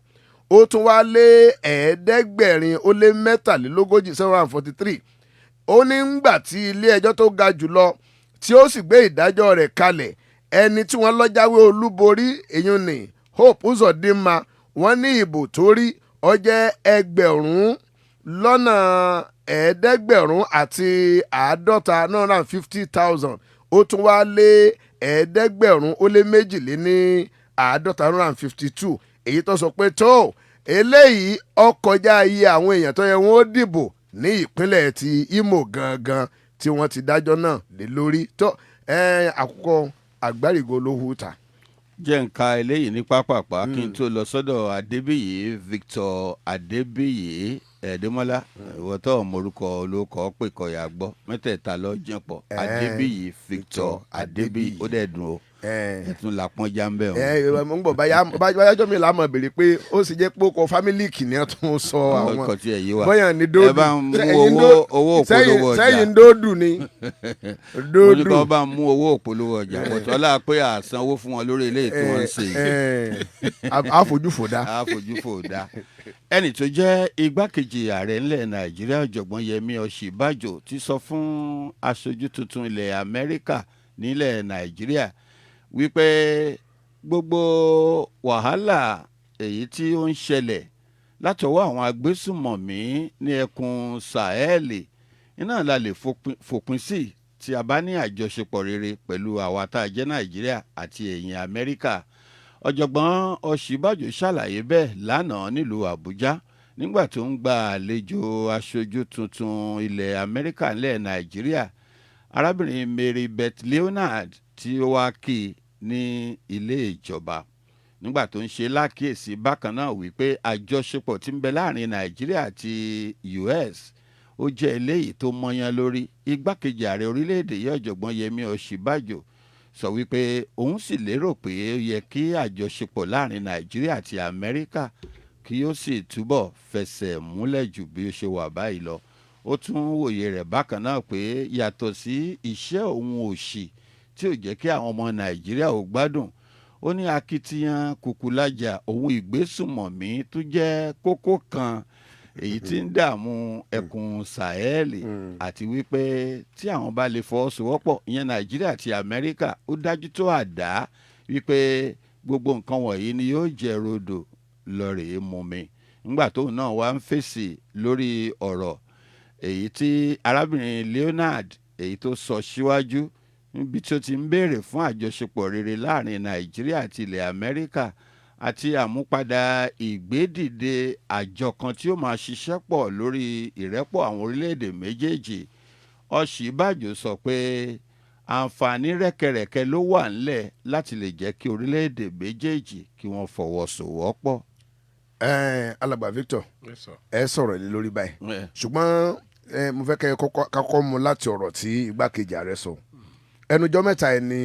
ó tún wá lé 743 743 ó ní ngbà tí ilé ẹjọ́ tó ga jùlọ tí ó sì gbé ìdájọ́ rẹ̀ kalẹ̀ ẹni tí wọ́n lọ jáwé olúborí èyí ni Hope Uzodinma wọ́n ní ìbò tó rí ó jẹ́ 950,000 ó tún wá lé 752 èyí tó sọ pé tó eléyìí ó kọjá iye àwọn èèyàn tó yẹ wọ́n ó dìbò ní ìpínlẹ̀ ti Imo gangan tí wọ́n ti dájọ́ náà lé lórí tó àkókò àgbárígo ló hù ta. jẹ́ nǹka eléyìí ní pápápá kí n tó lọ sọ́dọ̀ Adébíyì Victor Adébíyì Ẹ̀ẹ́dẹ́mọ́lá ìwọ́tọ̀ ọmọorúkọ olóko pè kọ̀yà gbọ́ mẹ́tẹ̀ẹ̀ta lọ jẹ́ pọ̀ Adébíyì Victor Adébíyì ó dẹ̀ dùn ó ẹ̀tún làpọ́n jáǹbẹ̀ o. mo ń bọ̀ báyájọ́ mi làá mọ̀ béèrè pé ó sì jẹ́ pé ó kọ fámílì kìnìún tó ń sọ àwọn bóyá ní dóòdù ẹ bá ń mú owó òpolówó ọjà sẹ́yìn dóòdù ni dóòdù. mo ní kí wọ́n bá ń mú owó òpolówó ọjà pọ̀tọ́lá pé àsanwó fún wọn lórí eléyìí tí wọ́n ń ṣe yìí. àfojúfòdá. ẹnì tó jẹ́ igbákejì ààrẹ ńlẹ̀ Nàìjíríà ọ̀jọ̀gbọ́n Yẹmí Ọ̀ṣínbàjò ti sọ fún aṣojú tuntun ilẹ̀ Amẹ́ríkà nílẹ̀ Nàìjíríà wípé gbogbo wàhálà èyí tí ó ń ṣẹlẹ̀ látọwọ́ àwọn agbésùmọ̀mí ní ẹkùn Sahel iná la lè fòpin sí tí a bá ní àjọṣepọ̀ rere pẹ̀lú àwa tá a jẹ́ Nàìjíríà àti ẹ̀yin Amẹ́ríkà. ọ̀jọ̀gbọ́n Ọ̀ṣínbàjò ṣàlàyé bẹ́ẹ̀ lánàá nílùú Àbújá nígbà tó ń gba àlejò aṣojú tuntun ilẹ̀ Amẹ́ríkà ńlẹ̀ Nàìjíríà arábìnrin Mary Beth Leonard tí ó wá kí i ní ilé ìjọba nígbà tó ń ṣe lákìyèsí bákan náà wípé àjọṣepọ̀ tí ń bẹ láàrin Nàìjíríà àti US ó jẹ́ eléyìí tó mọ́yán lórí. igbákejì ààrẹ orílẹ̀-èdè yìí ọ̀jọ̀gbọ́n Yẹmí Ọ̀ṣínbàjò sọ wípé òun sì lérò pé ó yẹ kí àjọṣepọ̀ láàrin Nàìjíríà àti Amẹ́ríkà kí ó sì túbọ̀ fẹsẹ̀ múlẹ̀ jù bí ó ṣe wà báyìí lọ. ó tún wòye rẹ̀ bákan náà pé yàtọ̀ sí iṣẹ́ òun òṣì tí ò jẹ́ kí àwọn ọmọ Nàìjíríà ò gbádùn ó ní akitiyan kùkùlájà òun ìgbésùmọ̀mí tó jẹ́ kókó kan èyí tí ń dààmú ẹkùn Sahel àti wípé tí àwọn bá lè fọwọ́sowọ́pọ̀ ìyẹn Nàìjíríà àti Amẹ́ríkà ó dájú tó àdá wípé gbogbo nǹkan wọ̀nyí ni yóò jẹ́ rodò lọ́rẹ̀ẹ́ mumi. nígbà tóun náà wá ń fèsì lórí ọ̀rọ̀ èyí tí arábìnrin Leonard èyí tó sọ síwájú níbi tí ó ti ń béèrè fún àjọṣepọ̀ rere láàrin Nàìjíríà àti ilẹ̀ Amẹ́ríkà àti àmúpadà ìgbédìde àjọ kan tí ó máa ṣiṣẹ́ pọ̀ lórí ìrẹ́pọ̀ àwọn orílẹ̀-èdè méjèèjì. Ọ̀ṣínbàjò sọ pé àǹfààní rẹ́kẹrẹ́kẹ́ ló wà ńlẹ̀ láti lè jẹ́ kí orílẹ̀-èdè méjèèjì kí wọ́n fọwọ́sowọ́pọ̀. alàgbà Victor ẹ sọ̀rọ̀ lé lórí báyìí ṣùgbọ́n mo fẹ́ kẹ́ kọ́kọ́ mu láti ọ̀rọ̀ tí igbákejì ààrẹ sọ. ẹnujọ́ mẹ́ta ẹ̀ ni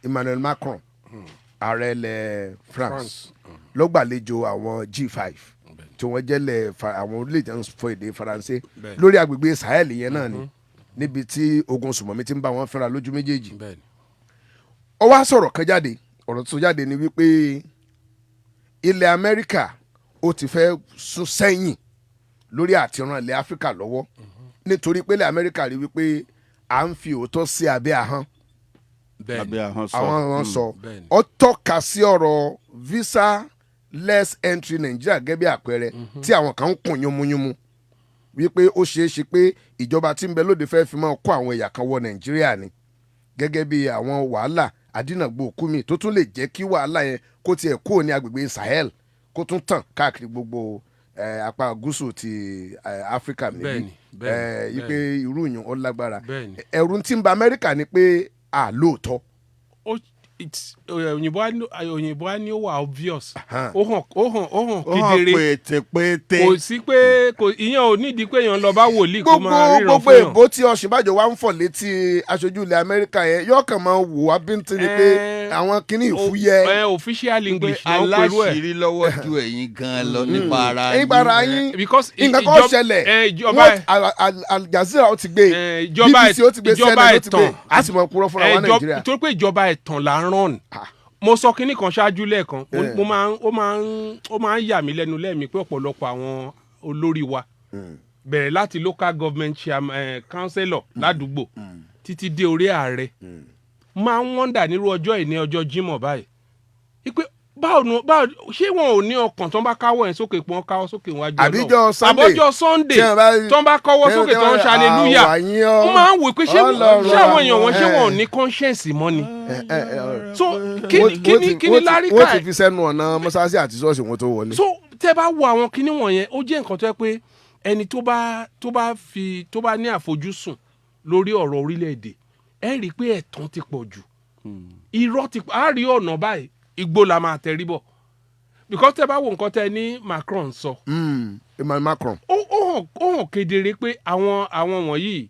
Emmanuel Macron ààrẹ ilẹ̀ France ló gbàlejò àwọn G5 tí wọ́n jẹ́lẹ̀ àwọn orílẹ̀-èdè ń fọ èdè Faransé lórí agbègbè Sahel yẹn náà ni níbi tí ogun sùmọ̀mí ti ń bá wọn fẹ́ra lójú méjèèjì. ó wá sọ̀rọ̀ kan jáde ọ̀rọ̀ tó jáde ni wípé ilẹ̀ Amẹ́ríkà ó ti fẹ́ sún sẹ́yìn lórí àtiran ilẹ̀ Áfíríkà lọ́wọ́ nítorí pé ilẹ̀ Amẹ́ríkà rí wípé à ń fi òótọ́ sí abẹ́ ahọ́n àwọn sọ ọ tọ́ka sí ọ̀rọ̀ visa less entry Nàìjíríà gẹ́gẹ́ bí àpẹẹrẹ tí àwọn kan ń kùn yúnmúyúnmú wípé ó ṣeé ṣe pé ìjọba tí ń bẹ lóde fẹ́ fi máa kó àwọn ẹ̀yà kan wọ Nàìjíríà ni gẹ́gẹ́ bí àwọn wàhálà àdínàgbò òkúmi tó tún lè jẹ́ kí wàhálà yẹn kó tiẹ̀ kúrò ní agbègbè Sahel kó tún tàn káàkiri gbogbo apá gúúsù ti Áfíríkà níbí wípé irú ìyún ó lágbára ẹ̀rù tí ń ba Amẹ́ríkà ni pé lóòótọ́. òyìnbó á ní ó wà obvious ó hàn kedere pété. kò sí pé ìyẹn ò nídìí pé èèyàn lọ bá wòlíì kó máa ríran gbogbo fún yàn. èbó tí Ọ̀ṣínbàjò wá ń fọ̀ létí aṣojú ilẹ̀ Amẹ́ríkà yẹn yóò kàn máa wò wá bíntín ni pé àwọn kìíní ìfúyẹ́. official English náà pẹ̀lú ẹ̀. aláṣìírí lọ́wọ́ ju ẹ̀yin gan lọ nípa ara nípa ara yín because nǹkan kan ṣẹlẹ̀ Al Jazeera ó ti gbé BBC ó ti gbé CNN ó ti gbé a sì mọ̀ kúrọ́ fúnra wa Nàìjíríà. torí pé ìjọba ẹ̀tàn là ń rán mo sọ kinní kan ṣáájú lẹ́ẹ̀kan ó máa ń yà mí lẹ́nu lẹ́ẹ̀mí pé ọ̀pọ̀lọpọ̀ àwọn olórí wa bẹ̀rẹ̀ láti local government councillor ládùúgbò títí dé orí ààrẹ máa ń wọ́ndà nírú ọjọ́ ìní ọjọ́ Jímọ̀ báyìí wípé báwo ṣé wọn ò ní ọkàn tó ń bá káwọ́ ẹ̀ sókè pọ́n káwọ́ sókè wájú Ọlọ́run àbọ́jọ́ Sunday tó ń bá káwọ́ sókè tó ń ṣàlélúyà wọ́n máa ń wò pé ṣé àwọn èèyàn wọn ṣé wọn ò ní conscience mọ́ ni. so kíni láríkà wọ́n ti fi sẹ́nu ọ̀nà mọ́sáàsì àti ṣọ́ọ̀ṣì wọn tó wọlé. so tẹ́ bá wo àwọn kíní wọ̀nyẹn ó jẹ́ nǹkan tó yẹ pé ẹni tó bá ní àfojúsùn lórí ọ̀rọ̀ orílẹ̀-èdè ẹ rí i pé ẹ̀tàn ti pọ̀ jù irọ́ ti pọ̀ á rí ọ̀nà báyìí igbó la máa tẹrí bọ̀ because tẹ́ bá wo nǹkan tẹ́ ní Macron sọ. Emmanuel Macron. ó hàn kedere pé àwọn wọ̀nyí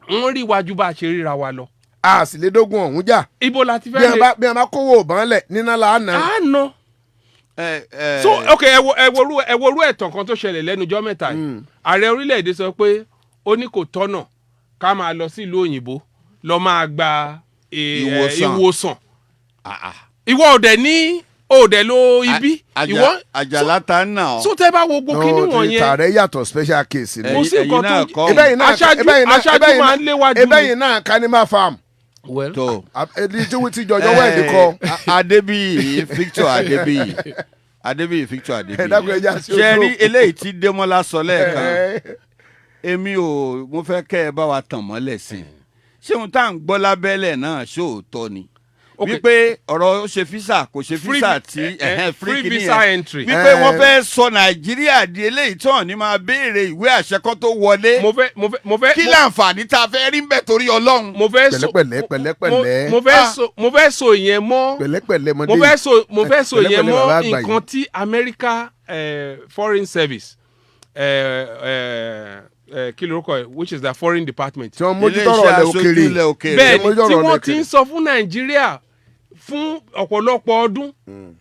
wọ́n rí iwájú bá a ṣe ríra wa lọ. a sì lè dógún ọ̀hún jà. ibo la ti fẹ́ lè. bí a bá kówó òbọ̀n lẹ̀ níná la á nà. á nà. so ok ẹ worú ẹ̀tàn kan tó ṣẹlẹ̀ lẹ́nu ọjọ́ mẹ́ta yìí ààrẹ orílẹ̀-èdè sọ pé ó ní kò tọ́nà ká máa lọ sí ìlú òyìnbó lọ máa gba ìwòsàn ìwọ òdẹ ló ibi ìwọ àjàlá ta náà. so tẹ́ bá wo gbogbo kíní wọ̀nyẹn. tààrẹ yàtọ̀ special case ni. kò sí nǹkan tó aṣáájú máa ń léwájú. ẹbẹ́yìn náà Kanima farm. tó ẹni tí jọjọ wẹ́ẹ̀dì kọ. Adébíyì Victor Adébíyì. ṣe rí eléyìí tí Démọ́lá sọ lẹ́ẹ̀kan èmi ò mo fẹ́ kẹ́ ẹ bá wa tàn mọ́lẹ̀ sí i ṣé ohun tá à ń gbọ́ lábẹ́lẹ̀ náà ṣóòótọ́ ni wípé ọ̀rọ̀ ṣe físà kò ṣe físà tí free visa entry wípé wọ́n fẹ́ sọ Nàìjíríà di eléyìí tán ní máa béèrè ìwé àṣẹ kan tó wọlé kí láǹfààní tá a fẹ́ rí mbẹ́ torí Ọlọ́run. pẹ̀lẹ́pẹ̀lẹ́ mo fẹ́ so ìyẹn mọ́ pẹ̀lẹ́pẹ̀lẹ́ mo fẹ́ so ìyẹn mọ́ nǹkan tí America Foreign Service kí lorúkọ ẹ which is the foreign department. tí wọ́n mójútó ọ̀rọ̀ ilẹ̀ òkèèrè. bẹ́ẹ̀ ni tí wọ́n ti ń sọ fún Nàìjíríà fún ọ̀pọ̀lọpọ̀ ọdún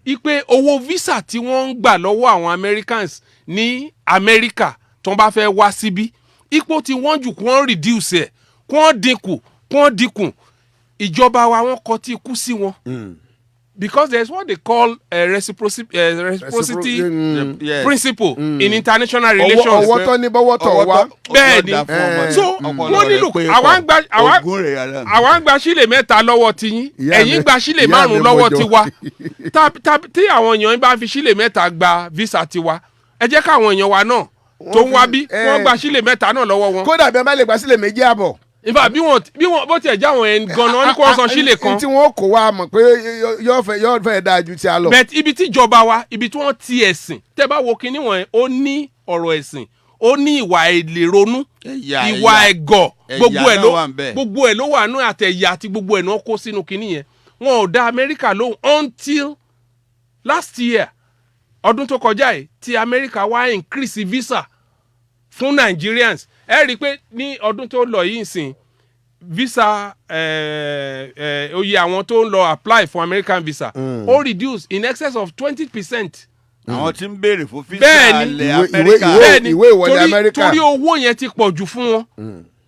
ipe owó visa tí wọ́n ń gbà lọ́wọ́ àwọn Americans ní Amẹ́ríkà tó ń bá fẹ́ wá síbí ipò tí wọ́n jù kí wọ́n reduce ẹ̀ kí wọ́n dínkù ìjọba wa wọ́n kọ tí ikú sí wọn. Because there's what they call reciprocity principle in international relations. ọwọ́ tọ́ ní bọ́wọ́ tọ̀ wá. bẹ́ẹ̀ni so wọ́n nílò àwọn gba sílè mẹ́ta lọ́wọ́ tiyín ẹ̀yin gba sílè márùn lọ́wọ́ tiwa tí àwọn èèyàn bá fi sílè mẹ́ta gba visa tiwa ẹ jẹ́ káwọn èèyàn wa náà tó ń wá bí wọ́n gba sílẹ̀ mẹ́ta náà lọ́wọ́ wọn. kódà bí wọ́n bá lè gba sílẹ̀ méjì àbọ̀. ìfà bí wọn bó tiẹ̀ já wọn ẹni gan-an ní kó wọ́n san sílẹ̀ kan. tí wọ́n kò wá mọ̀ pé yóò fẹ́ dáa ju ti a lọ. bẹ́ẹ̀ ibi tí ìjọba wa ibi tí wọ́n ti ẹ̀sìn tẹ́ bá wo kinní wọn ó ní ọ̀rọ̀ ẹ̀sìn ó ní ìwà ìlérònú ìwà ẹ̀gọ̀ gbogbo ẹ̀ ló wà nù àtẹ̀yà àti gbogbo ẹ̀ náà kó sínú kinní yẹn wọn ò dá Amẹ́ríkà lóhùn until last year ọdún tó kọjá yìí tí Amẹ́ríkà wá increase visa fún Nigerians ẹ rí i pé ní ọdún tó lọ yìí sìn visa oye àwọn tó ń lọ apply for American visa ó reduce in excess of 20%. àwọn tí ń béèrè fún visa ilẹ̀ Amẹ́ríkà ìwé ìwọlé Amẹ́ríkà torí owó yẹn ti pọ̀ jù fún wọn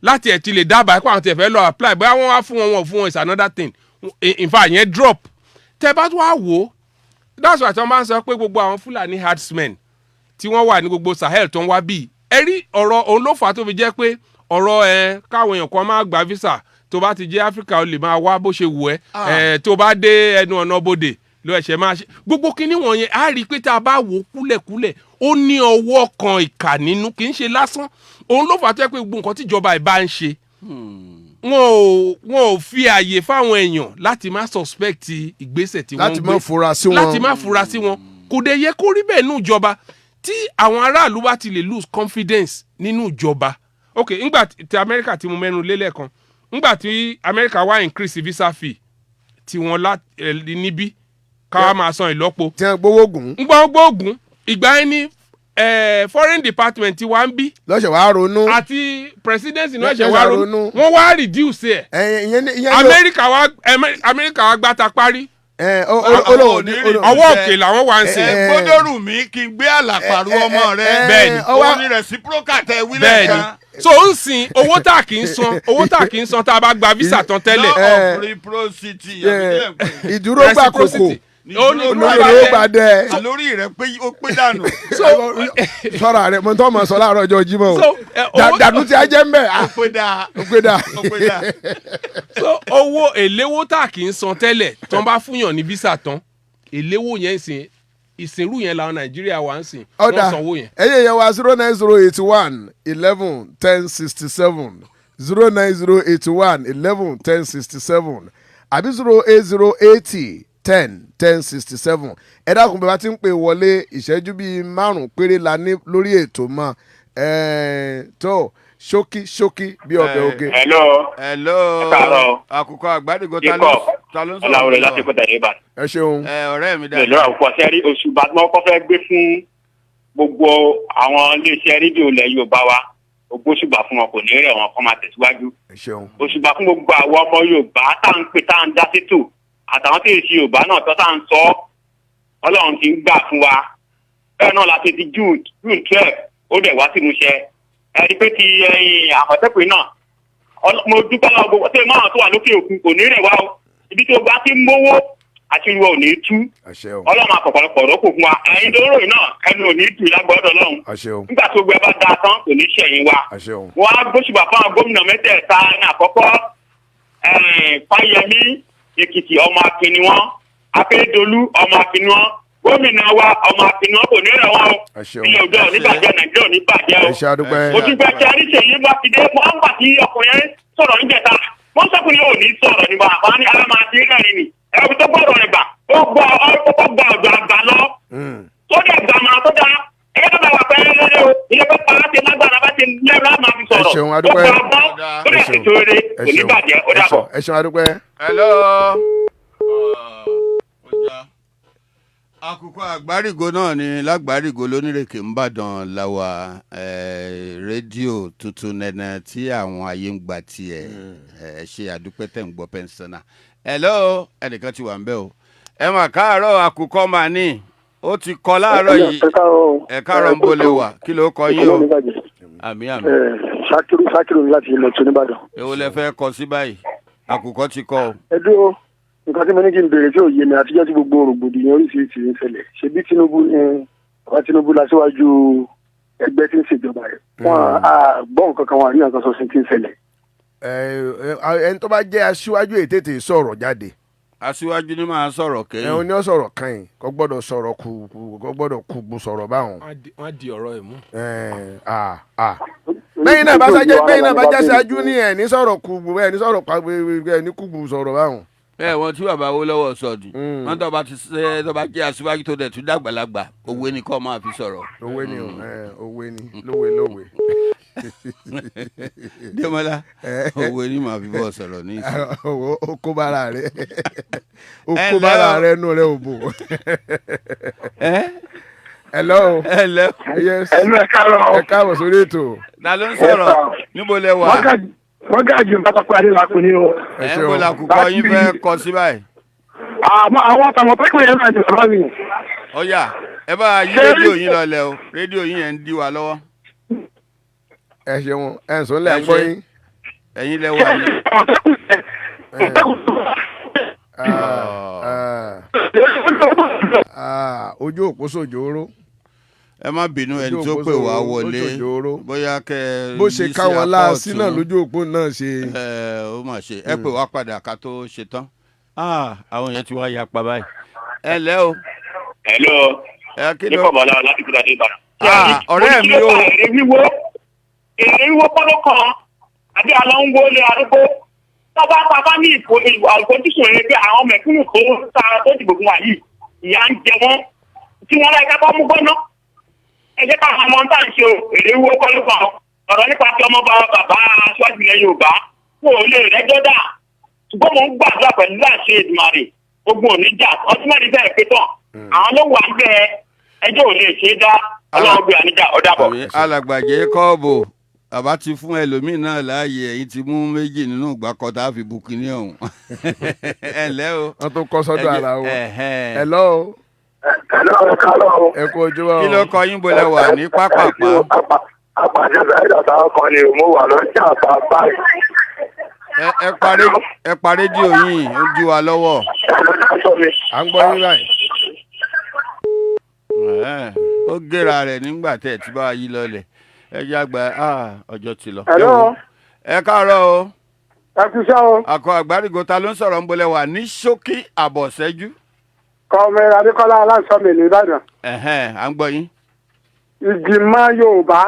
láti ẹ̀ ti lè dábàá pé àwọn ti fẹ́ lọ apply bóyá wọ́n wá fún wọn wọ́n fún wọn is another thing in fact yẹn drop tẹ́ bá tó wá wò ó that's why tí wọ́n bá ń sọ pé gbogbo àwọn Fúlàní herdsmen tí wọ́n wà ní gbogbo Sahel tó ń wá bíi ẹ rí ọ̀rọ̀ òun ló fà á tó fi jẹ́ pé ọ̀rọ̀ káwọn èèyàn kan máa gba visa tó bá ti jẹ́ Áfíríkà ó lè máa wá bó ṣe wù ẹ́ tó bá dé ẹnu ọ̀nà bodè ló ẹ̀ṣẹ̀ máa ṣe gbogbo kinní wọ̀nyẹn á rí i pé tá a bá wò ó kúlẹ̀kúlẹ̀ ó ní ọwọ́ kan ìkà nínú kì í ṣe lásán òun ló fà á tó yẹ pé gbogbo nǹkan tíjọba ìbá ń ṣe wọn ò fi àyè fáwọn èèyàn láti má suspect ìgbésẹ̀ tí wọ́n ń gbé láti má fura sí wọn kò dẹ̀ yẹ kó rí bẹ́ẹ̀ nínú ìjọba tí àwọn aráàlú bá ti lè lose confidence nínú ìjọba ok ngbà tí Amẹ́ríkà tí mo mẹ́nu lélẹ̀ kan ngbà tí Amẹ́ríkà wá increase visa fee tí wọ́n níbí káwá máa san ìlọ́po tí wọ́n gbowó gùn ìgbà yẹn ní foreign department wa ń bí. lọ́sẹ̀ wàá ronú. àti presidency náà ṣe wàá ronú. wọ́n wá reduce ẹ̀. Amẹ́ríkà wa gbáta parí. ọwọ́ òkè làwọn wá ń ṣe. gbódòrú mi kí n gbé àlàpàrọ̀ ọmọ rẹ. bẹ́ẹ̀ni òun ni reciprocal tẹ wílẹ̀ kan. so ń sin owó tá a kì í san tá a bá gba visa tán tẹ́lẹ̀. law of reciprocity. ìdúró gbà kókó. olórí gbàdẹ. àlórí rẹ pé ó pé dànù. sọ́ra rẹ̀ mo tọ́ mọ̀ sọ láàárọ̀ ọjọ́ Jímọ̀ o dànù tí a jẹ́ ń bẹ̀. ó pé dà. so owó èléwó tá a kì í san tẹ́lẹ̀ tó ń bá fúnyàn ní visa tán èléwó yẹn ìsìnrú yẹn làwọn Nàìjíríà wà ń sìn wọ́n sanwó yẹn. ẹyẹ yẹn wa 09081 11 1067 09081 11 1067 àbí 08080 1067 ẹ dákun bẹ́ẹ̀ bá ti ń pè wọlé ìṣẹ́jú bíi 5 péré la ní lórí ètò mọ́ tó ṣókí bí ọbẹ̀ oge. hello àkùkọ àgbàdìgò ta ló ń sọ̀rọ̀ ọ̀làwọ̀rẹ̀ láti kó tẹ̀lé ibà. ẹ ṣeun. ọ̀rẹ́ mi dáadáa. ìlú àkùkọ sẹ́rí oṣù bàtúmọ̀ kọ́ fẹ́ gbé fún gbogbo àwọn iléeṣẹ́ rédíò ilẹ̀ Yorùbá wa gbogbo òṣùbà fún wọn kò ní rẹ̀ wọn kọ́ máa tẹ̀síwájú. ẹ ṣeun. òṣùbà fún gbogbo àwọn ọmọ Yorùbá tá à ń pè tá à ń dá sétò àtàwọn tí èsì Yorùbá náà tó tá à ń sọ Ọlọ́run ti ń gbà fún wa bẹ́ẹ̀ náà láti di June 12 ó dẹ̀ wá sínú iṣẹ́ ẹni pé ti Àmọ̀tẹ́kùn náà mo dúpẹ́ lọ́wọ́ gbogbo tí máa tó wà lókè òkun kò ní rẹ̀ wá o ibi tó bá ti ń mówó àti ìwọ ò ní tú Ọlọ́run àpọ̀pọ̀lọpọ̀ rọ́pò fún wa ẹ̀yin lóró yìí náà ẹnu ò ní tù lágbọ́dọ̀ Ọlọ́run nígbà tó gbẹ bá da tán kò ní ṣẹ̀yìn wa wọ́n á gbóṣùbà fún àwọn gómìnà mẹ́tẹ̀ẹ̀ta ní àkọ́kọ́ Fáyẹmí Èkìtì ọmọ Akin ni wọ́n Akérédolú ọmọ Akin ni wọ́n gómìnà wa ọmọ Akin ni wọ́n kò ní rẹ̀ wọ́n o ilé ọjọ́ oníbàjẹ́ Nàìjíríà oníbàjẹ́ o òtúgbẹ́ tí Aríṣèyí Mákindé wọ́n ń bà tí ọkùnrin sọ̀rọ̀ níjẹta wọ́n sọkùnrin ò ní sọ̀rọ̀ nígbà àbá ní alámàtí rẹ̀ ni ẹ̀rù tó gbọ́dọ̀ rẹ̀ gbà ó gbọ́ ọ̀dọ̀ àgbà lọ tó dẹ̀ gbà máa tó dá ẹgbẹ́ tó bá wà pẹ́ lẹ́lẹ́ o ilé pẹ́ pàrọ̀ ti lágbára bá ti lẹ́rù á máa fi sọ̀rọ̀ ó gbà bọ́ ó dẹ̀ ti tóore oníbàjẹ́ ó dàbọ̀. ẹ ṣeun adúpẹ́. hello. àkùkọ àgbárígo náà ni lágbárígo lónírèké ńbàdàn làwà rédíò tuntun nẹ́nẹ́ tí àwọn ayé ń gbà tiẹ̀ ṣe àdúpẹ́ tẹ̀ ń gbọ́ pẹ́ńsánná. hello ẹnìkan ti wà ń bẹ̀ o ẹ mà káàárọ̀ àkùkọ mà ní ó ti kọ láàárọ̀ yìí ẹ káàárọ̀ ń bólé wà kí ló kọ yín o. àmì. Sakiru láti ilẹ̀ tó nìbàdàn. èwo lẹ fẹ́ kọ sí báyìí àkùkọ ti kọ o. ẹ dúró nǹkan tí mo ní kí n béèrè tí ò yé mi àtijọ́ tí gbogbo rògbòdìyàn oríṣiríṣi ń ṣẹlẹ̀ ṣebí Tinubu lásìwájú ẹgbẹ́ tí ń ṣèjọba rẹ̀ wọn á gbọ́ nǹkan kan wọn àríyàn kan sọ sí ti ń ṣẹlẹ̀. ẹni tó bá jẹ́ aṣíwájú ètètè sọ̀rọ̀ jáde. aṣíwájú ni máa sọ̀rọ̀ kẹ́yìn. ẹ ò ní ọ sọ̀rọ̀ kẹ́yìn kò gbọ́dọ̀ sọ̀rọ̀ kò gbọ́dọ̀ kúgbù sọ̀rọ̀ báwọn. wọ́n di ọ̀rọ̀ ẹ̀ mú. bẹ́yìn náà bá jáṣáájú ní ẹ̀ ní sọ̀rọ̀ kúgbù ẹ̀ ní sọ̀rọ̀ ẹ̀ ní kúgbù sọ̀rọ̀ báwọn. bẹ́ẹ̀ wọ́n tí bàbá wo lọ́wọ́ sọ̀dù wọ́n tó bá ti ṣe tó bá jẹ́ aṣíwájú tó dẹ̀ tún dàgbàlagbà òwe ni kọ́ máa fi sọ̀rọ̀. òwe ni òwe ni lówe. Démọ́lá òwe ni màá fi bọ́ sọ̀rọ̀ ní ìsìn. o kó bára rẹ nù rẹ ò bò. hello. yes. ẹ káàbọ̀ sórí ètò. ta ló ń sọ̀rọ̀ níbo lẹ wà. wọ́n gàjú pátákó adélákun ni o. ẹ ń bọ̀ làkùkọ yín fẹ́ kọ sí báyìí. àwọn Àmọ̀tẹ́kùn yẹn náà ti bàbá mi. ọ̀yà ẹ bá yí rédíò yín lọlẹ̀ o rédíò yín yẹn ń dí wa lọ́wọ́. ẹ ṣeun ẹ ń sọ lẹ gbọ́ yín. ẹ̀yin lẹ wà ní. ojú òpó sòjòrò. ẹ má bínú ẹni tó pè wá wọlé bóyá kẹ bó ṣe ká wọn láàsí náà lójú òpó náà ṣe. ó mà ṣe ẹ pè wá padà ká tó ṣe tán. àwọn yẹn ti wá ya pa báyìí. ẹ lẹ́ o. hello. kí ló kọ̀ bọ́lá láti kúta dé ìbàdàn. ọ̀rẹ́ mi o. èrè wíwó kọ́lọ́ kan àbí àlọ́ ń wọlé arúgbó tọ́ba pàpà ní àfojúsùn rẹ pé àwọn mẹ̀kúnnù tó sára tó dìbò fún wa yìí ìyá ń jẹ wọ́n tí wọ́n láì kápá mú gbọ́ná. ẹ jẹ́ ká àwọn ọmọ tá à ń ṣe o èrè wíwó kọ́lọ́ kan ọ̀rọ̀ nípa tí ọmọ bàbá aṣáájú ilẹ̀ Yorùbá kò lè rẹ́jọ́ dà ṣùgbọ́n mo ń gbàdúrà pẹ̀lú láṣẹ Èdùmàrè ogun ò ní jà ọtí mẹ́rin bẹ́ẹ̀ pé tán àwọn ló wà ń bẹ ẹjọ́ ò lè ṣe é dá ọlọ́run gbé àníjà ọ̀dà bọ̀. alàgbàjẹ́ kọ́ọ̀bù bàbá ti fún ẹlòmíín náà láàyè ẹ̀yin ti mú méjì nínú ìgbà kan tá a fi bu kinní ọ̀hún. ẹ ǹlẹ́ o. wọ́n tó kọ́ sọ́dọ̀ ara wọn. hello. ẹ kú ojú wa o. kí ló kọ yín bolẹ̀ wà ní pápápá. àpàdé bẹ́ẹ̀ dàda ọkàn ni mo wà lọ́jà bàbá yìí. ẹ pa rédíò yín ó jí wa lọ́wọ́. à ń gbọ́ yín báyìí. ó gèrà rẹ̀ nígbà tẹ̀ tí bá yí lọlẹ̀ ẹ jágba ọjọ́ ti lọ. ẹ káàárọ̀ o. ẹ kú iṣẹ́ o. àkọ àgbárígo ta ló ń sọ̀rọ̀ ń bolẹ̀ wà ní ṣókí àbọ̀ṣẹ́jú. kọ́mẹ́rẹ́ adékọ́lá aláǹsọ́mì ní Ìbàdàn. à ń gbọ́ yín. ìgbìmọ̀ Yorùbá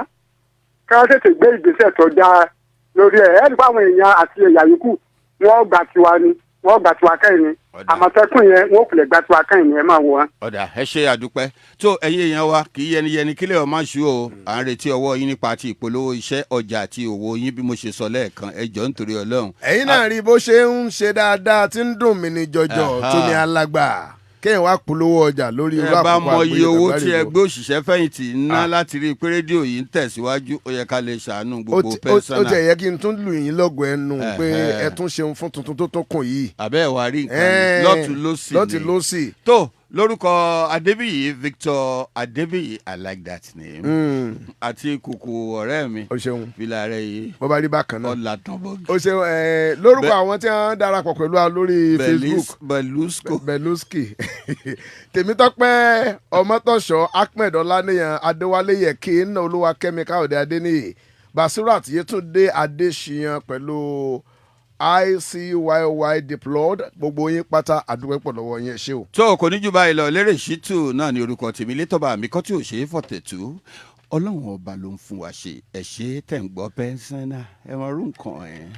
ká tètè gbé ìgbésẹ̀ tó dáa lórí ẹ̀ ẹ́ nípa àwọn èèyàn àti ẹ̀yà yòókù wọ́n gbà tiwa ni wọ́n gbà tiwa kẹ́yìn ni àmọ̀tẹ́kùn yẹn wọ́n kùlẹ̀ gbà tiwa kẹ́yìn ni ẹ máa wò wọ́n. ọ̀dà ẹ ṣe àdúpẹ́ tó ẹ̀yin èèyàn wa kì í yẹniyẹni kílẹ̀ ọ̀ máa ṣú o à ń retí ọwọ́ yín nípa ti ìpolówó iṣẹ́ ọjà àti òwò yín bí mo ṣe sọ lẹ́ẹ̀kan ẹ jọ̀ọ́ nítorí Ọlọ́run. ẹ̀yin náà rí bó ṣe ń ṣe dáadáa tí ń dùn mí ní jọjọ tó ní alágbà kéèyàn wá polówó ọjà lórí irú àkókò àgbéyẹ̀wò. ẹ bá mọ iye owó tí ẹgbẹ́ òṣìṣẹ́ fẹ̀yìntì ń ná láti rí i pé rédíò yìí ń tẹ̀síwájú ó yẹ ká lè ṣàánú gbogbo pẹ́ńsánà. ó ti yẹ kí n tún lù yín lọ́gọ̀ ẹnu pé ẹ tún ṣeun fún tuntun tó tún kùn yìí. àbẹ́ ẹ̀ wá rí nǹkan lọ́tún lọ́sì tó lórúkọ Adébíyì Victor Adébíyì I like that name. àti kùkù ọ̀rẹ́ mi. o ṣeun fìlà rẹ yìí. bó bá rí bákan náà. ọ̀là tán bọ́ọ̀gì. o ṣeun lórúkọ àwọn tí wọ́n darapọ̀ pẹ̀lú wa lórí Facebook. Beluski. Tèmítọ́pẹ́ Ọmọ́tọ̀ṣọ́ Ahmed Ọláníyàn Adéwálé Yẹ̀kí iná Olúwakẹ́mi Káyọ̀dé Adéníyì Basirat Yétúndé Adéṣiyàn pẹ̀lú ICYY deployed gbogbo yín pátá àdúgbò pọ̀ lọ́wọ́ yín ṣé o. tó o kò ní jù báyìí lọ Lérè Ṣítù náà ní orúkọ tèmi létọ́ba mi kọ́ tí ò ṣe é fọ̀tẹ̀tù Ọlọ́run ọba ló ń fún wa ṣe ẹ̀ ṣe tẹ̀ ń gbọ́ pẹ́ńsánná ẹ̀ mọ̀ rú nǹkan ẹ̀.